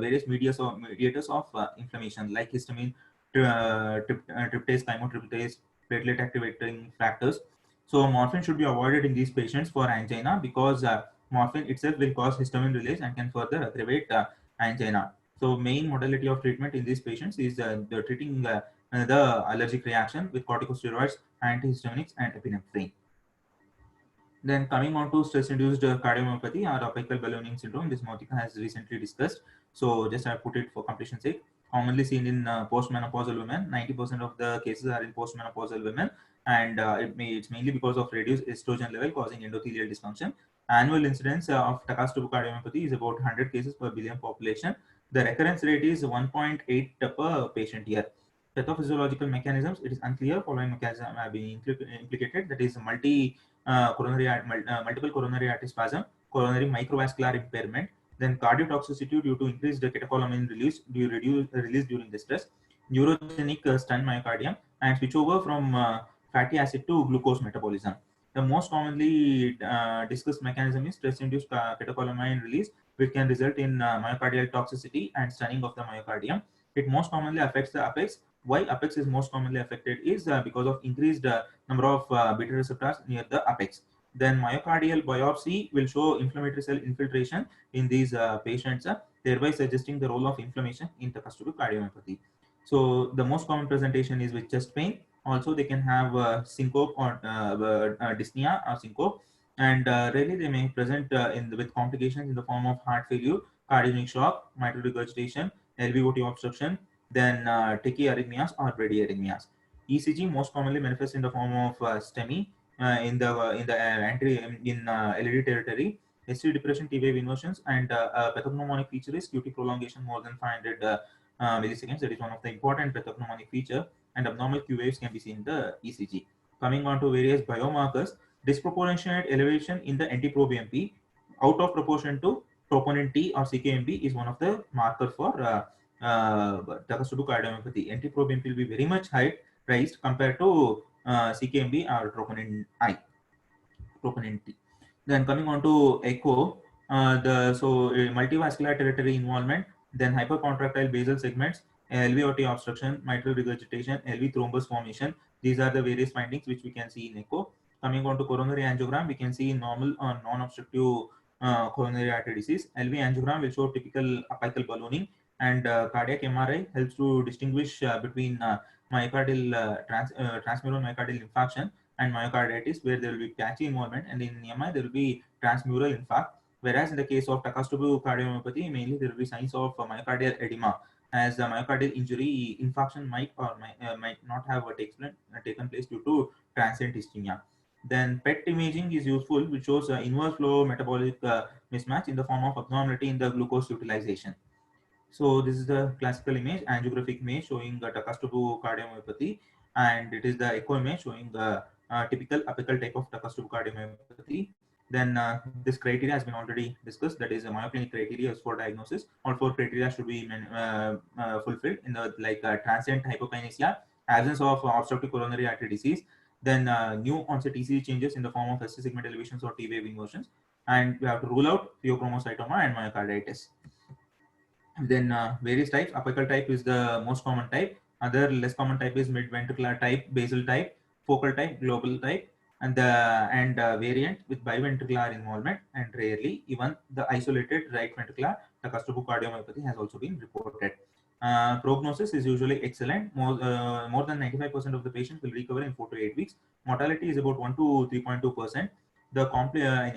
various mediators of inflammation like histamine, tryptase, chymotryptase, platelet activating factors. So morphine should be avoided in these patients for angina because morphine itself will cause histamine release and can further aggravate angina. So main modality of treatment in these patients is the treating the allergic reaction with corticosteroids, antihistaminics, and epinephrine. Then coming on to stress-induced cardiomyopathy or apical ballooning syndrome, this Motika has recently discussed. So just I put it for completion's sake. Commonly seen in postmenopausal women, 90% of the cases are in postmenopausal women, and it's mainly because of reduced estrogen level causing endothelial dysfunction. Annual incidence of Takotsubo cardiomyopathy is about 100 cases per billion population. The recurrence rate is 1.8 per patient year. Pathophysiological mechanisms, it is unclear. Following mechanism have been implicated, that is multiple coronary artery spasm, coronary microvascular impairment, then cardiotoxicity due to increased catecholamine release during the stress, neurogenic stunned myocardium, and switchover from fatty acid to glucose metabolism. The most commonly discussed mechanism is stress-induced catecholamine release, which can result in myocardial toxicity and stunning of the myocardium. It most commonly affects the apex. Why apex is most commonly affected is because of increased number of beta receptors near the apex. Then myocardial biopsy will show inflammatory cell infiltration in these patients, thereby suggesting the role of inflammation in Takotsubo cardiomyopathy. So the most common presentation is with chest pain. Also, they can have syncope or dyspnea or syncope, and rarely they may present with complications in the form of heart failure, cardiogenic shock, mitral regurgitation, LVOT obstruction, then tachyarrhythmias or bradyarrhythmias. ECG most commonly manifests in the form of STEMI, LAD territory. ST depression, T wave inversions, and pathognomonic feature is QT prolongation more than 500 milliseconds. That is one of the important pathognomonic feature, and abnormal Q waves can be seen in the ECG. Coming on to various biomarkers, disproportionate elevation in the NT-proBNP out of proportion to troponin T or CKMB is one of the marker for Takotsubo cardiomyopathy. NT-proBNP will be very much high raised compared to CKMB or troponin troponin T. Then coming on to echo, multivascular territory involvement, then hypercontractile basal segments, LVOT obstruction, mitral regurgitation, LV thrombus formation. These are the various findings which we can see in echo. Coming on to coronary angiogram, we can see normal or non-obstructive coronary artery disease. LV angiogram will show typical apical ballooning, and cardiac MRI helps to distinguish between myocardial transmural myocardial infarction and myocarditis, where there will be patchy involvement, and in EMI there will be transmural infarct. Whereas in the case of Takotsubo cardiomyopathy, mainly there will be signs of myocardial edema, as the myocardial injury infarction might or might not have taken place due to transient ischemia. Then PET imaging is useful, which shows inverse flow metabolic mismatch in the form of abnormality in the glucose utilization. So this is the classical image, angiographic image showing the Takotsubo cardiomyopathy, and it is the echo image showing the typical apical type of Takotsubo cardiomyopathy. Then this criteria has been already discussed, that is a myoclinic criteria for diagnosis. All four criteria should be fulfilled in the transient hypokinesia, absence of obstructive coronary artery disease, then new onset ECG changes in the form of ST segment elevations or T wave inversions, and we have to rule out pheochromocytoma and myocarditis. Then various types. Apical type is the most common type. Other less common type is mid-ventricular type, basal type, focal type, global type, and variant with biventricular involvement, and rarely even the isolated right ventricular Takotsubo cardiomyopathy has also been reported. Prognosis is usually excellent. More than 95% of the patients will recover in 4 to 8 weeks. Mortality is about 1 to 3.2%. The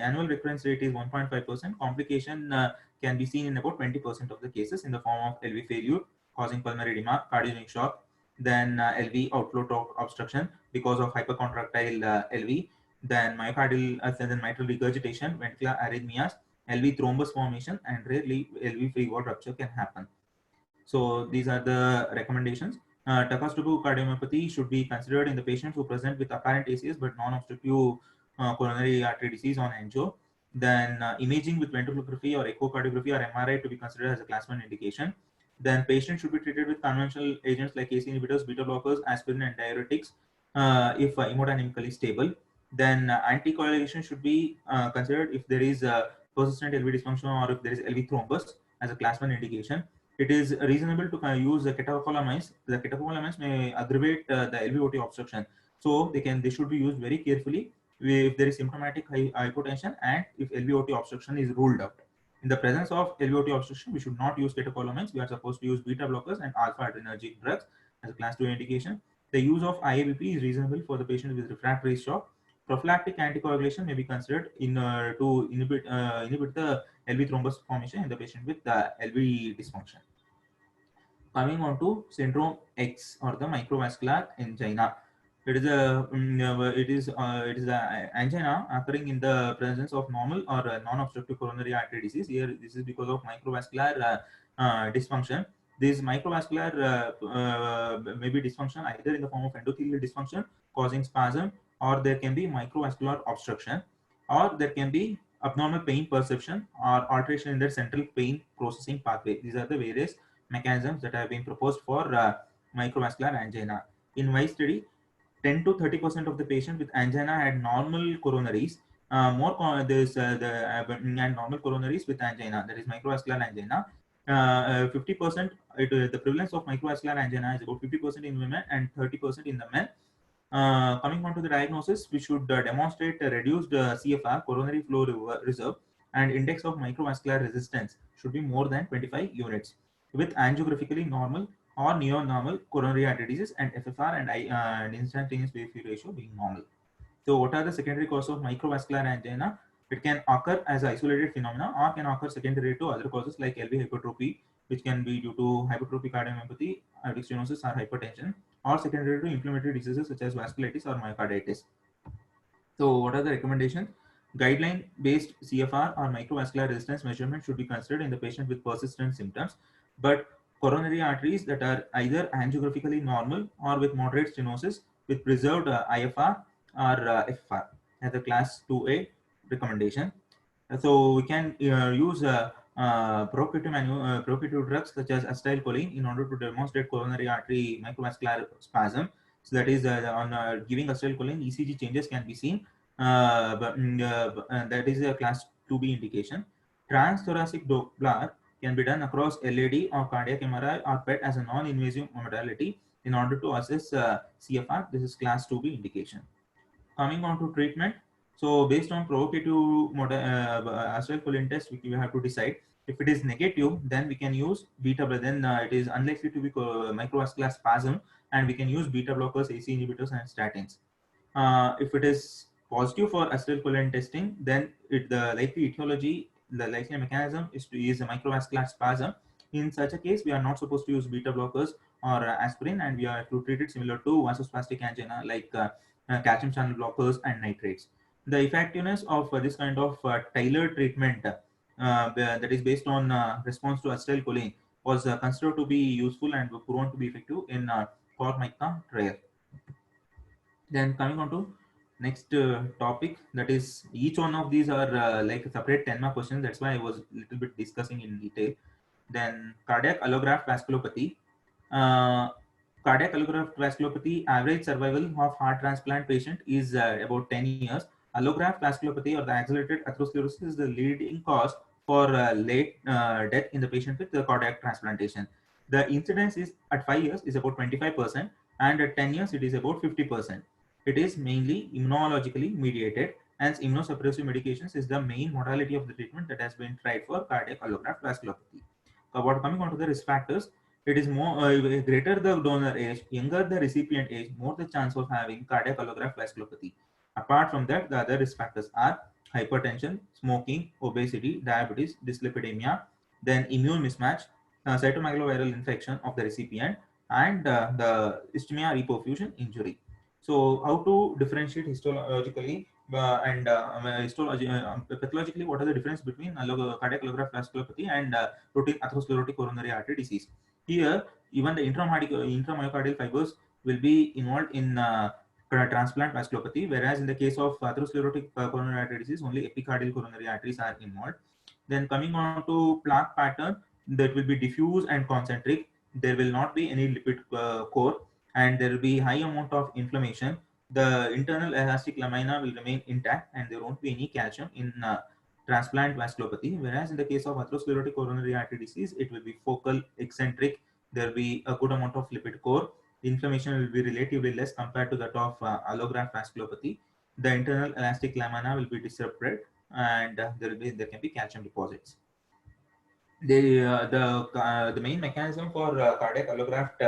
annual recurrence rate is 1.5%. Complication can be seen in about 20% of the cases in the form of LV failure causing pulmonary edema, cardiogenic shock, then LV outflow obstruction because of hypercontractile LV, then myocardial, then mitral regurgitation, ventricular arrhythmias, LV thrombus formation, and rarely LV free wall rupture can happen. So these are the recommendations. Takotsubo cardiomyopathy should be considered in the patients who present with apparent ACS but non-obstructive coronary artery disease on angio. Then imaging with ventriculography or echocardiography or MRI to be considered as a class 1 indication. Then patients should be treated with conventional agents like ACE inhibitors, beta blockers, aspirin, and diuretics if hemodynamically stable. Then anticoagulation should be considered if there is persistent LV dysfunction or if there is LV thrombus as a class 1 indication. It is reasonable to use the catecholamines. The catecholamines may aggravate the LVOT obstruction, so they should be used very carefully if there is symptomatic hypotension and if LVOT obstruction is ruled out. In the presence of LVOT obstruction, we should not use catecholamines. We are supposed to use beta blockers and alpha adrenergic drugs as a class 2 indication. The use of IABP is reasonable for the patient with refractory shock. Prophylactic anticoagulation may be considered to inhibit the LV thrombus formation in the patient with LV dysfunction. Coming on to syndrome X or the microvascular angina. It is a angina occurring in the presence of normal or non-obstructive coronary artery disease. Here, this is because of microvascular dysfunction. This microvascular may be dysfunction either in the form of endothelial dysfunction causing spasm, or there can be microvascular obstruction, or there can be abnormal pain perception or alteration in the central pain processing pathway. These are the various mechanisms that have been proposed for microvascular angina. In my study, 10 to 30% of the patients with angina had normal coronaries. And normal coronaries with angina, that is microvascular angina. 50%, the prevalence of microvascular angina is about 50% in women and 30% in the men. Coming on to the diagnosis, we should demonstrate a reduced CFR, coronary flow reserve, and index of microvascular resistance should be more than 25 units, with angiographically normal or neo-normal coronary artery disease and FFR and instantaneous wave free ratio being normal. So what are the secondary causes of microvascular angina? It can occur as isolated phenomena or can occur secondary to other causes like LV hypertrophy, which can be due to hypertrophic cardiomyopathy, aortic stenosis, or hypertension, or secondary to inflammatory diseases such as vasculitis or myocarditis. So what are the recommendations? Guideline-based CFR or microvascular resistance measurement should be considered in the patient with persistent symptoms, but coronary arteries that are either angiographically normal or with moderate stenosis with preserved IFR or FFR as a class 2A recommendation. So we can use provocative drugs such as acetylcholine in order to demonstrate coronary artery microvascular spasm. So that is on giving acetylcholine, ECG changes can be seen. That is a class 2B indication. Transthoracic Doppler can be done across LAD or cardiac MRI or PET as a non-invasive modality in order to assess CFR. This is class 2B indication. Coming on to treatment, so based on provocative acetylcholine test, we have to decide if it is negative, then we can use beta, but then it is unlikely to be microvascular spasm, and we can use beta blockers, AC inhibitors, and statins. If it is positive for acetylcholine testing, then the likely etiology, the likely mechanism is to use a microvascular spasm. In such a case, we are not supposed to use beta blockers or aspirin, and we are to treat it similar to vasospastic angina like calcium channel blockers and nitrates. The effectiveness of this kind of tailored treatment that is based on response to acetylcholine was considered to be useful and proven to be effective in Cormica trial. Then coming on to next topic, that is each one of these are like separate 10 mark questions. That's why I was a little bit discussing in detail. Then cardiac allograft vasculopathy. Cardiac allograft vasculopathy, average survival of heart transplant patient is about 10 years. Allograft vasculopathy or the accelerated atherosclerosis is the leading cause for late death in the patient with the cardiac transplantation. The incidence is at 5 years is about 25%, and at 10 years it is about 50%. It is mainly immunologically mediated, hence immunosuppressive medications is the main modality of the treatment that has been tried for cardiac allograft vasculopathy. About coming on to the risk factors, it is more greater the donor age, younger the recipient age, more the chance of having cardiac allograft vasculopathy. Apart from that, the other risk factors are hypertension, smoking, obesity, diabetes, dyslipidemia, then immune mismatch, cytomegaloviral infection of the recipient, and the ischemia reperfusion injury. So how to differentiate histologically and pathologically, what are the difference between cardiac allograft vasculopathy and routine atherosclerotic coronary artery disease? Here, even the intramyocardial fibers will be involved in transplant vasculopathy, whereas in the case of atherosclerotic coronary artery disease, only epicardial coronary arteries are involved. Then coming on to plaque pattern, that will be diffuse and concentric. There will not be any lipid core, and there will be high amount of inflammation. The internal elastic lamina will remain intact, and there won't be any calcium in transplant vasculopathy. Whereas in the case of atherosclerotic coronary artery disease, it will be focal, eccentric. There will be a good amount of lipid core. The inflammation will be relatively less compared to that of allograft vasculopathy. The internal elastic lamina will be disrupted, and there can be calcium deposits. The main mechanism for cardiac allograft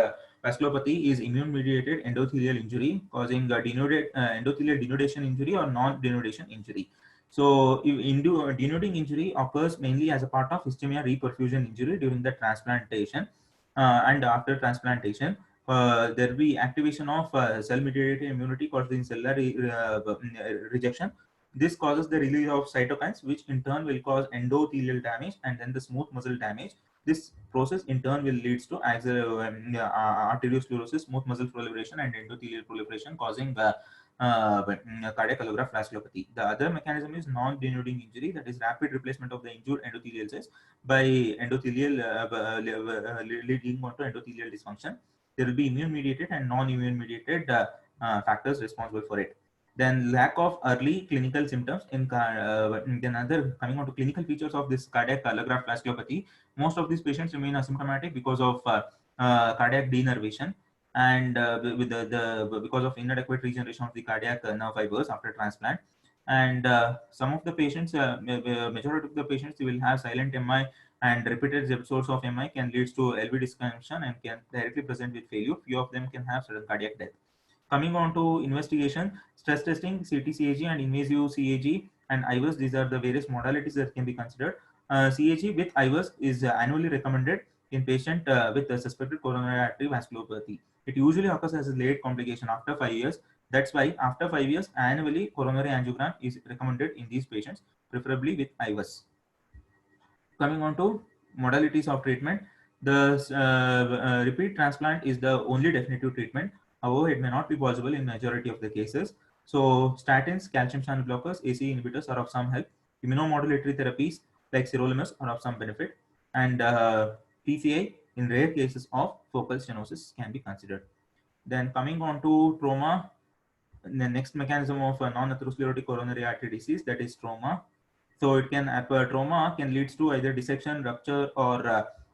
vasculopathy is immune-mediated endothelial injury causing endothelial denudation injury or non-denudation injury. So, denuding injury occurs mainly as a part of ischemia reperfusion injury during the transplantation and after transplantation. There will be activation of cell-mediated immunity causing cellular rejection. This causes the release of cytokines, which in turn will cause endothelial damage and then the smooth muscle damage. This process in turn will leads to arteriosclerosis, smooth muscle proliferation, and endothelial proliferation, causing cardiac allograft vasculopathy. The other mechanism is non-denuding injury, that is rapid replacement of the injured endothelial cells by endothelial leading on to endothelial dysfunction. There will be immune-mediated and non-immune mediated factors responsible for it. Then lack of early clinical symptoms then other coming on to clinical features of this cardiac allograft vasculopathy. Most of these patients remain asymptomatic because of cardiac denervation and because of inadequate regeneration of the cardiac nerve fibers after transplant. And some of the patients, majority of the patients will have silent MI, and repeated episodes of MI can lead to LV dysfunction and can directly present with failure. Few of them can have sudden cardiac death. Coming on to investigation, stress testing, CT-CAG and invasive CAG and IVUS, these are the various modalities that can be considered. CAG with IVUS is annually recommended in patient with suspected coronary artery vasculopathy. It usually occurs as a late complication after 5 years. That's why after 5 years, annually coronary angiogram is recommended in these patients, preferably with IVUS. Coming on to modalities of treatment, the repeat transplant is the only definitive treatment. However, it may not be possible in majority of the cases. So statins, calcium channel blockers, ACE inhibitors are of some help. Immunomodulatory therapies like sirolimus are of some benefit, and PCI in rare cases of focal stenosis can be considered. Then coming on to trauma, the next mechanism of non-atherosclerotic coronary artery disease, that is trauma. So it can trauma can lead to either dissection, rupture, or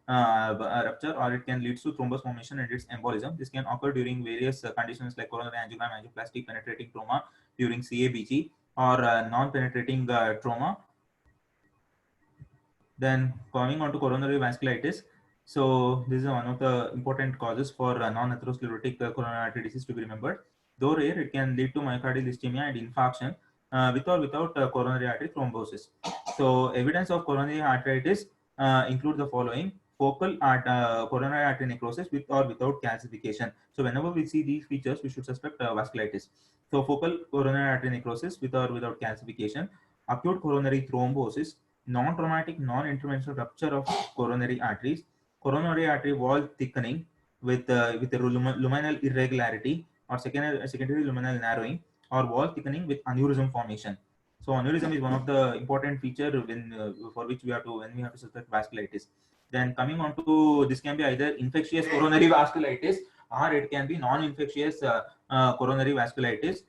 rupture, or it can lead to thrombus formation and its embolism. This can occur during various conditions like coronary angiogram, angioplasty, penetrating trauma during CABG, or non-penetrating trauma. Then coming on to coronary vasculitis. So this is one of the important causes for non-atherosclerotic coronary artery disease to be remembered. Though rare, it can lead to myocardial ischemia and infarction with or without coronary artery thrombosis. So evidence of coronary arteritis include the following: focal coronary artery necrosis with or without calcification. So whenever we see these features, we should suspect vasculitis. So focal coronary artery necrosis with or without calcification, acute coronary thrombosis, non-traumatic, non-interventional rupture of coronary arteries, coronary artery wall thickening with a luminal irregularity or secondary luminal narrowing, or wall thickening with aneurysm formation. So aneurysm is one of the important feature for which we have to when we have to suspect vasculitis. Then coming on to, this can be either infectious coronary vasculitis or it can be non-infectious coronary vasculitis.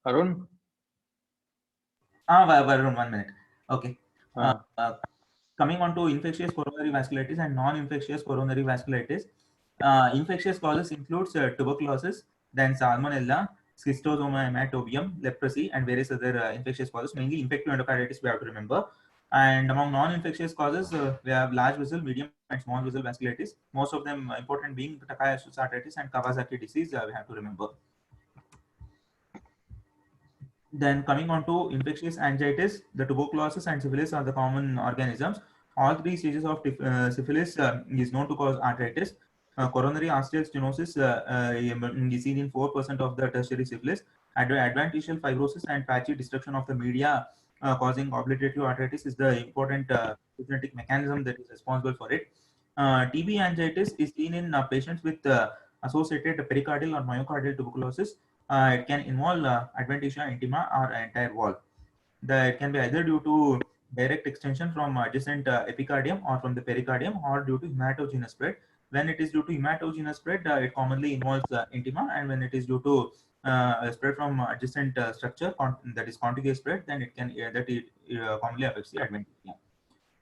Arun? Varun, 1 minute. Okay. Ah. Coming on to infectious coronary vasculitis and non-infectious coronary vasculitis. Infectious causes includes tuberculosis, then salmonella, schistosoma hematobium, leprosy, and various other infectious causes. Mainly infective endocarditis we have to remember. And among non-infectious causes, we have large vessel, medium, and small vessel vasculitis. Most of them important being Takayasu arteritis and Kawasaki disease. We have to remember. Then coming on to infectious angiitis, the tuberculosis and syphilis are the common organisms. All three stages of syphilis is known to cause arteritis. Coronary arterial stenosis is seen in 4% of the tertiary syphilis. Adventitial fibrosis and patchy destruction of the media causing obliterative arteritis is the important genetic mechanism that is responsible for it. TB angiitis is seen in patients with associated pericardial or myocardial tuberculosis. It can involve adventitia intima or entire wall. It can be either due to direct extension from adjacent epicardium or from the pericardium, or due to hematogenous spread. When it is due to hematogenous spread, it commonly involves intima, and when it is due to spread from adjacent structure, that is contiguous spread, then it can commonly affects the adventitia.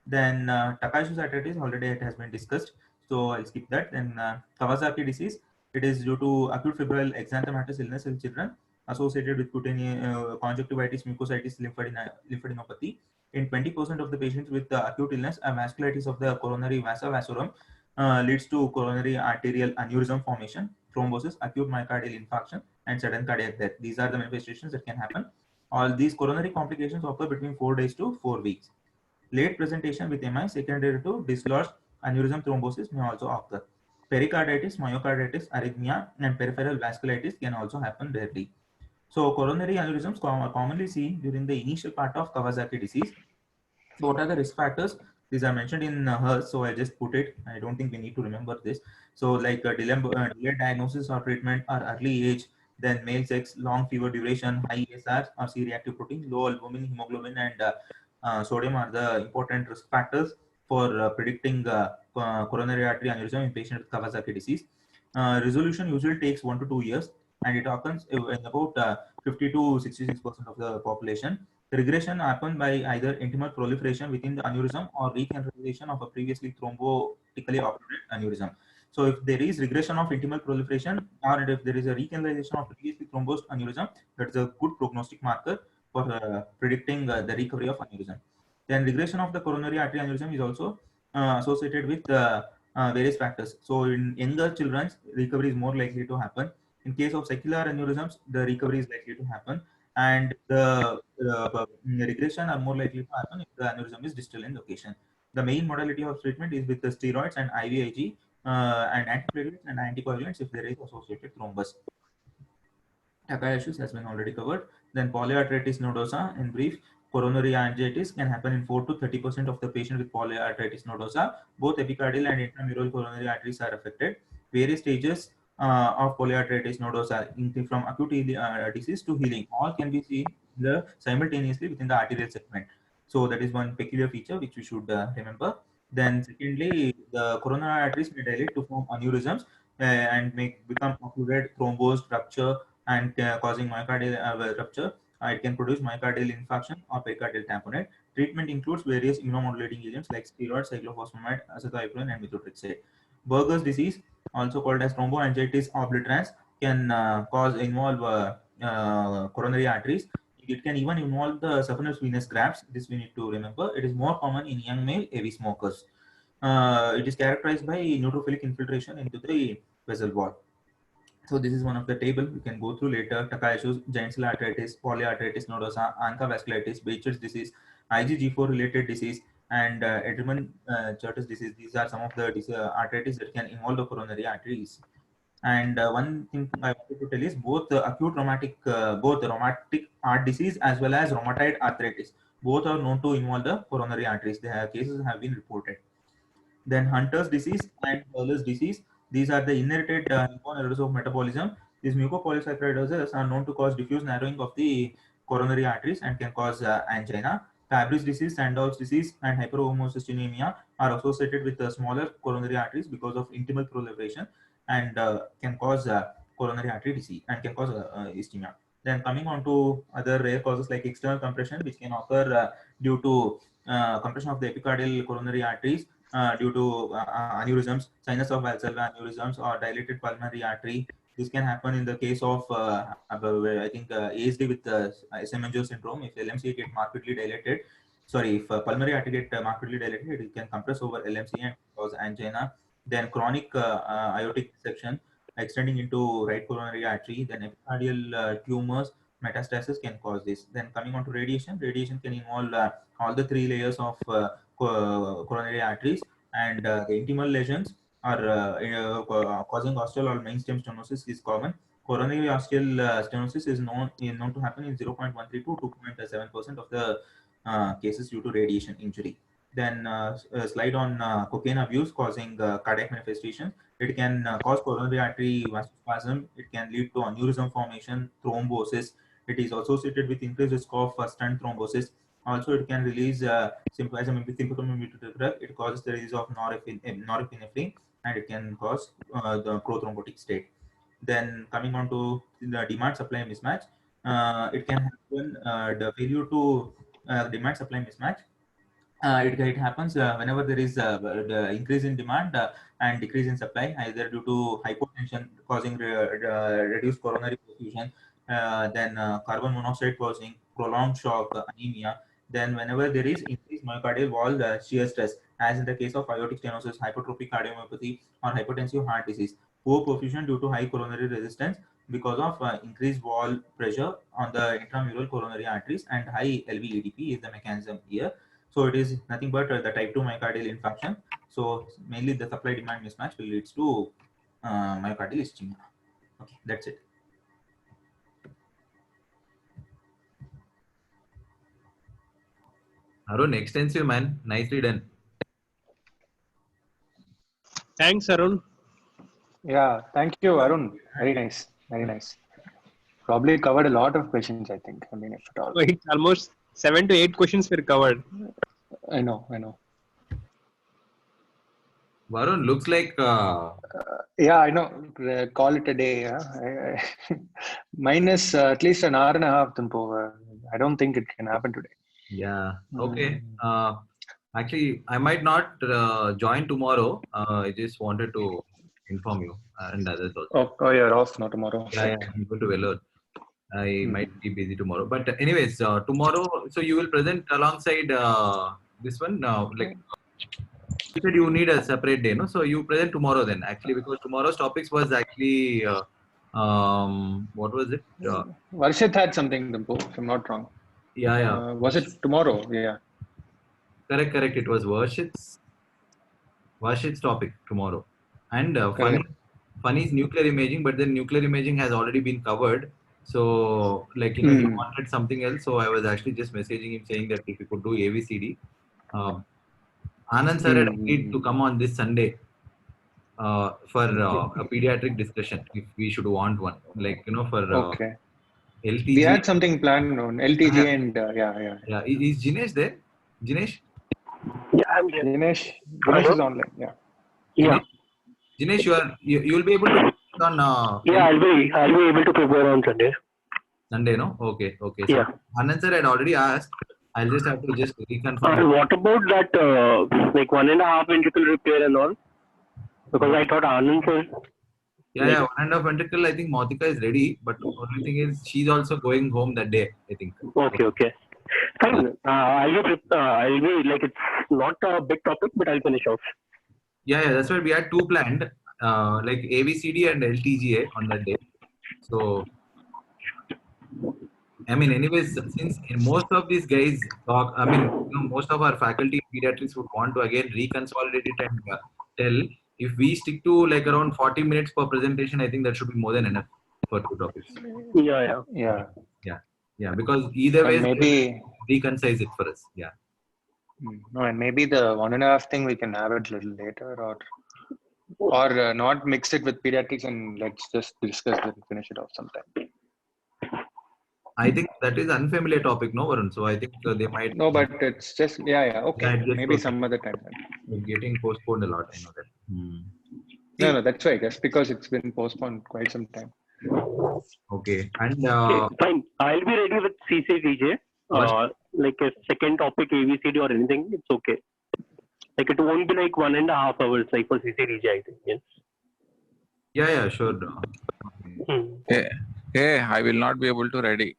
Then Takashi's arteritis, already it has been discussed, so I'll skip that. Then Kawasaki disease, it is due to acute febrile exanthematous illness in children associated with cutaneous conjunctivitis, mucositis, lymphadenopathy. In 20% of the patients with acute illness, a vasculitis of the coronary vasa vasorum leads to coronary arterial aneurysm formation, thrombosis, acute myocardial infarction, and sudden cardiac death. These are the manifestations that can happen. All these coronary complications occur between 4 days to 4 weeks. Late presentation with MI secondary to dislodged aneurysm thrombosis may also occur. Pericarditis, myocarditis, arrhythmia, and peripheral vasculitis can also happen rarely. So coronary aneurysms are commonly seen during the initial part of Kawasaki disease. So what are the risk factors? These are mentioned in HERS, so I just put it. I don't think we need to remember this. So like delayed diagnosis or treatment or early age, then male sex, long fever duration, high ESR or C-reactive protein, low albumin, hemoglobin, and sodium are the important risk factors for predicting coronary artery aneurysm in patients with Kawasaki disease. Resolution usually takes 1 to 2 years, and it occurs in about 50 to 66% of the population. Regression happens by either intimal proliferation within the aneurysm or recanalization of a previously thrombotically operated aneurysm. So if there is regression of intimal proliferation, or if there is a recanalization of previously thrombosed aneurysm, that is a good prognostic marker for predicting the recovery of aneurysm. Then regression of the coronary artery aneurysm is also associated with various factors. So in younger children, recovery is more likely to happen. In case of secular aneurysms, the recovery is likely to happen. and the regression are more likely to happen if the aneurysm is distal in location. The main modality of treatment is with the steroids and IVIG and antiplatelets and anticoagulants if there is associated thrombus. Takayasu has been already covered. Then polyarteritis nodosa, in brief, coronary angiitis can happen in 4 to 30% of the patient with polyarteritis nodosa. Both epicardial and intramural coronary arteries are affected. Various stages of polyarteritis nodosa, from acute disease to healing, all can be seen simultaneously within the arterial segment. So that is one peculiar feature which we should remember. Then secondly, the coronary arteries may dilate to form aneurysms and may become occluded, thrombosed, rupture, and causing myocardial rupture. It can produce myocardial infarction or pericardial tamponade. Treatment includes various immunomodulating agents like steroids, cyclophosphamide, acetoapiprine, and methotrexate. Buerger's disease, also called as thromboangiitis obliterans, can involve coronary arteries. It can even involve the saphenous venous grafts. This we need to remember. It is more common in young male AV smokers. It is characterized by neutrophilic infiltration into the vessel wall. So this is one of the table you can go through later. Takayasu's giant cell arteritis, polyarteritis nodosa, ANCA vasculitis, Behçet's disease, IgG4 related disease, and Edgerman-Curtis disease. These are some of the arteritis that can involve the coronary arteries. And one thing I wanted to tell is both acute rheumatic, both rheumatic heart disease as well as rheumatoid arthritis, both are known to involve the coronary arteries. The cases have been reported. Then Hunter's disease and Hurler's disease. These are the inherited errors of metabolism. These mucopolysaccharidosis are known to cause diffuse narrowing of the coronary arteries and can cause angina. Fabry's disease, Sandoll's disease, and hyperhomocystinemia are associated with smaller coronary arteries because of intimal proliferation and can cause coronary artery disease and can cause ischemia. Then coming on to other rare causes like external compression, which can occur due to compression of the epicardial coronary arteries due to aneurysms, sinus of Valsalva aneurysms, or dilated pulmonary artery. This can happen in the case of, I think, ASD with SM-Angios syndrome. If LMC get markedly dilated, sorry, if pulmonary artery get markedly dilated, it can compress over LMC and cause angina. Then chronic aortic dissection extending into right coronary artery. Then epicardial tumors, metastasis can cause this. Then coming on to radiation, radiation can involve all the 3 layers of coronary arteries, and the intimal lesions are causing ostial or mainstem stenosis is common. Coronary ostial stenosis is known to happen in 0.13 to 2.7% of the cases due to radiation injury. Then a slide on cocaine abuse causing cardiac manifestations. It can cause coronary artery vasospasm. It can lead to aneurysm formation, thrombosis. It is associated with increased risk of stent thrombosis. Also, it can release sympathogenic drug. It causes the release of norepinephrine, and it can cause the prothrombotic state. Then coming on to the demand supply mismatch, it can happen the failure to demand supply mismatch. It happens whenever there is the increase in demand and decrease in supply, either due to hypotension causing reduced coronary perfusion, then carbon monoxide causing prolonged shock, anemia. Then whenever there is increased myocardial wall shear stress, as in the case of aortic stenosis, hypertrophic cardiomyopathy, or hypertensive heart disease, poor perfusion due to high coronary resistance because of increased wall pressure on the intramural coronary arteries, and high LVEDP is the mechanism here. So it is nothing but the type 2 myocardial infarction. So mainly the supply demand mismatch will lead to myocardial ischemia. Okay, that's it. Arun, extensive man. Nicely done. Thanks, Arun. Yeah, thank you, Arun. Very nice. Very nice. Probably covered a lot of questions, I think. I mean, if at all. It's almost 7 to 8 questions were covered. I know. Varun, looks like Yeah, I know. Call it a day. Minus at least an hour and a half, Tumpo. I don't think it can happen today. yeah. Okay. Actually, I might not join tomorrow. I just wanted to inform you and others also. Oh, you're off, not tomorrow. Yeah, I'm going to Vellore. I might be busy tomorrow. But anyways, tomorrow, so you will present alongside this one. Like you said, you need a separate day, no? So you present tomorrow then, actually, because tomorrow's topics was actually What was it? Varshit had something, Dimpu, if I'm not wrong. Yeah. Was it tomorrow? Yeah. Correct. It was Varshit's topic tomorrow. And funny is nuclear imaging, but then nuclear imaging has already been covered. So, like, he wanted something else. So I was actually just messaging him saying that if he could do ABCD. Anand sir had agreed to come on this Sunday for a pediatric discussion if we should want one. Like, for Okay. LTG. We had something planned on LTG and yeah. Yeah. Is Jinesh there? Jinesh? Yeah, I'm there. Dinesh is online. Yeah. Yeah. Jinesh, you'll be able to on Yeah, I'll be able to prepare on Sunday, no? Okay. So Yeah. Anand sir had already asked. I'll just have to reconfirm. What about that, like 1.5 ventricle repair and all? Because I thought Anand sir. Yeah, 1.5 ventricle. I think Mautika is ready, but only thing is she's also going home that day. I think. Okay. Fine. I'll be like, it's not a big topic, but I'll finish off. Yeah. That's why we had two planned, like ABCD and LTGA on that day. So, I mean, anyways, since most of these guys talk, I mean, most of our faculty in pediatrics would want to again reconsolidate it and tell. If we stick to like around 40 minutes per presentation, I think that should be more than enough for two topics. Yeah. Because either way, maybe reconcise it for us. Yeah. No, and maybe the 1.5 thing we can have it a little later, or not mix it with pediatrics and let's just discuss it and finish it off sometime. I think that is unfamiliar topic, no, Varun. So I think they might. No, but it's just okay. Maybe some other time. Getting postponed a lot. I know that. No, that's right. That's because it's been postponed quite some time. Okay, and fine. I'll be ready with CCTJ. Like a second topic, ABCD or anything. It's okay. Like it won't be like 1.5 hours like for CCTJ, I think. Yes. Yeah, sure. Hey, I will not be able to ready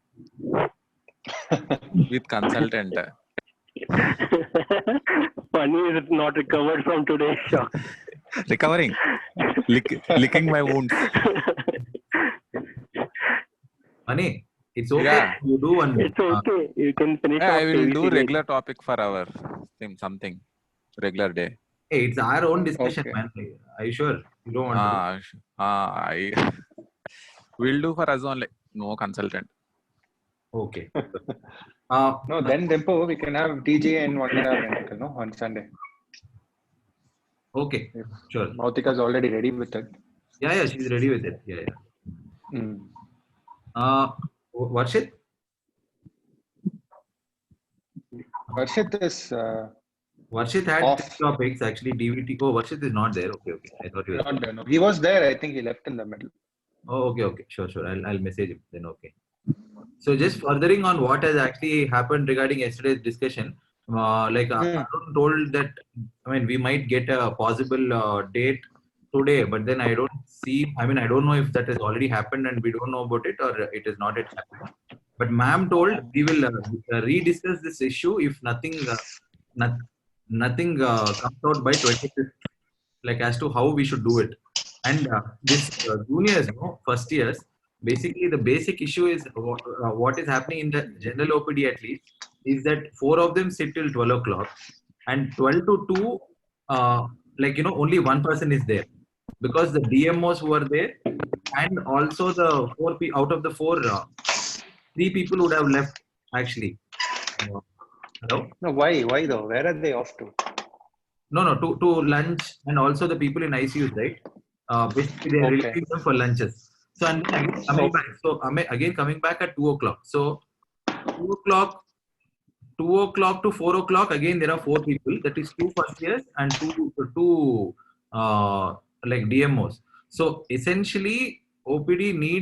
with consultant. Funny is it's not recovered from today's shock. Recovering, licking my wounds. Funny, it's okay. Yeah. You do one. It's okay. You can finish. I will do regular topic for our something regular day. Hey, it's our own discussion, Okay. man. Are you sure? You don't want to? I will do for us only. No consultant. Okay. No, then Dimpu, we can have DJ and 1.5 ventricle, no, on Sunday. Okay, sure. Mautika's already ready with it. Yeah, she's ready with it. Yeah. Varshit? Varshit is Varshit had off. 6 topics actually. DVT. Oh, Varshit is not there. Okay. I thought you were. Not there, no. He was there. I think he left in the middle. Oh, okay. Sure. I'll message him then. Okay. So just furthering on what has actually happened regarding yesterday's discussion, Arun told that, I mean, we might get a possible date today, but then I don't know if that has already happened and we don't know about it or it is not yet happened. But ma'am told we will rediscuss this issue if nothing comes out by 25th, like as to how we should do it. And this juniors, first years, basically the basic issue is what is happening in the general OPD at least is that 4 of them sit till 12 o'clock and 12 to 2, only one person is there because the DMOs who are there and also the 4 out of the 4, 3 people would have left actually. Hello? No, why though? Where are they off to? No, to lunch and also the people in ICUs, right? Basically they are releasing them for lunches. So and then again coming back. So again coming back at 2 o'clock. So 2 o'clock to 4 o'clock. Again there are 4 people. That is 2 first years and two like DMOs. So essentially OPD needs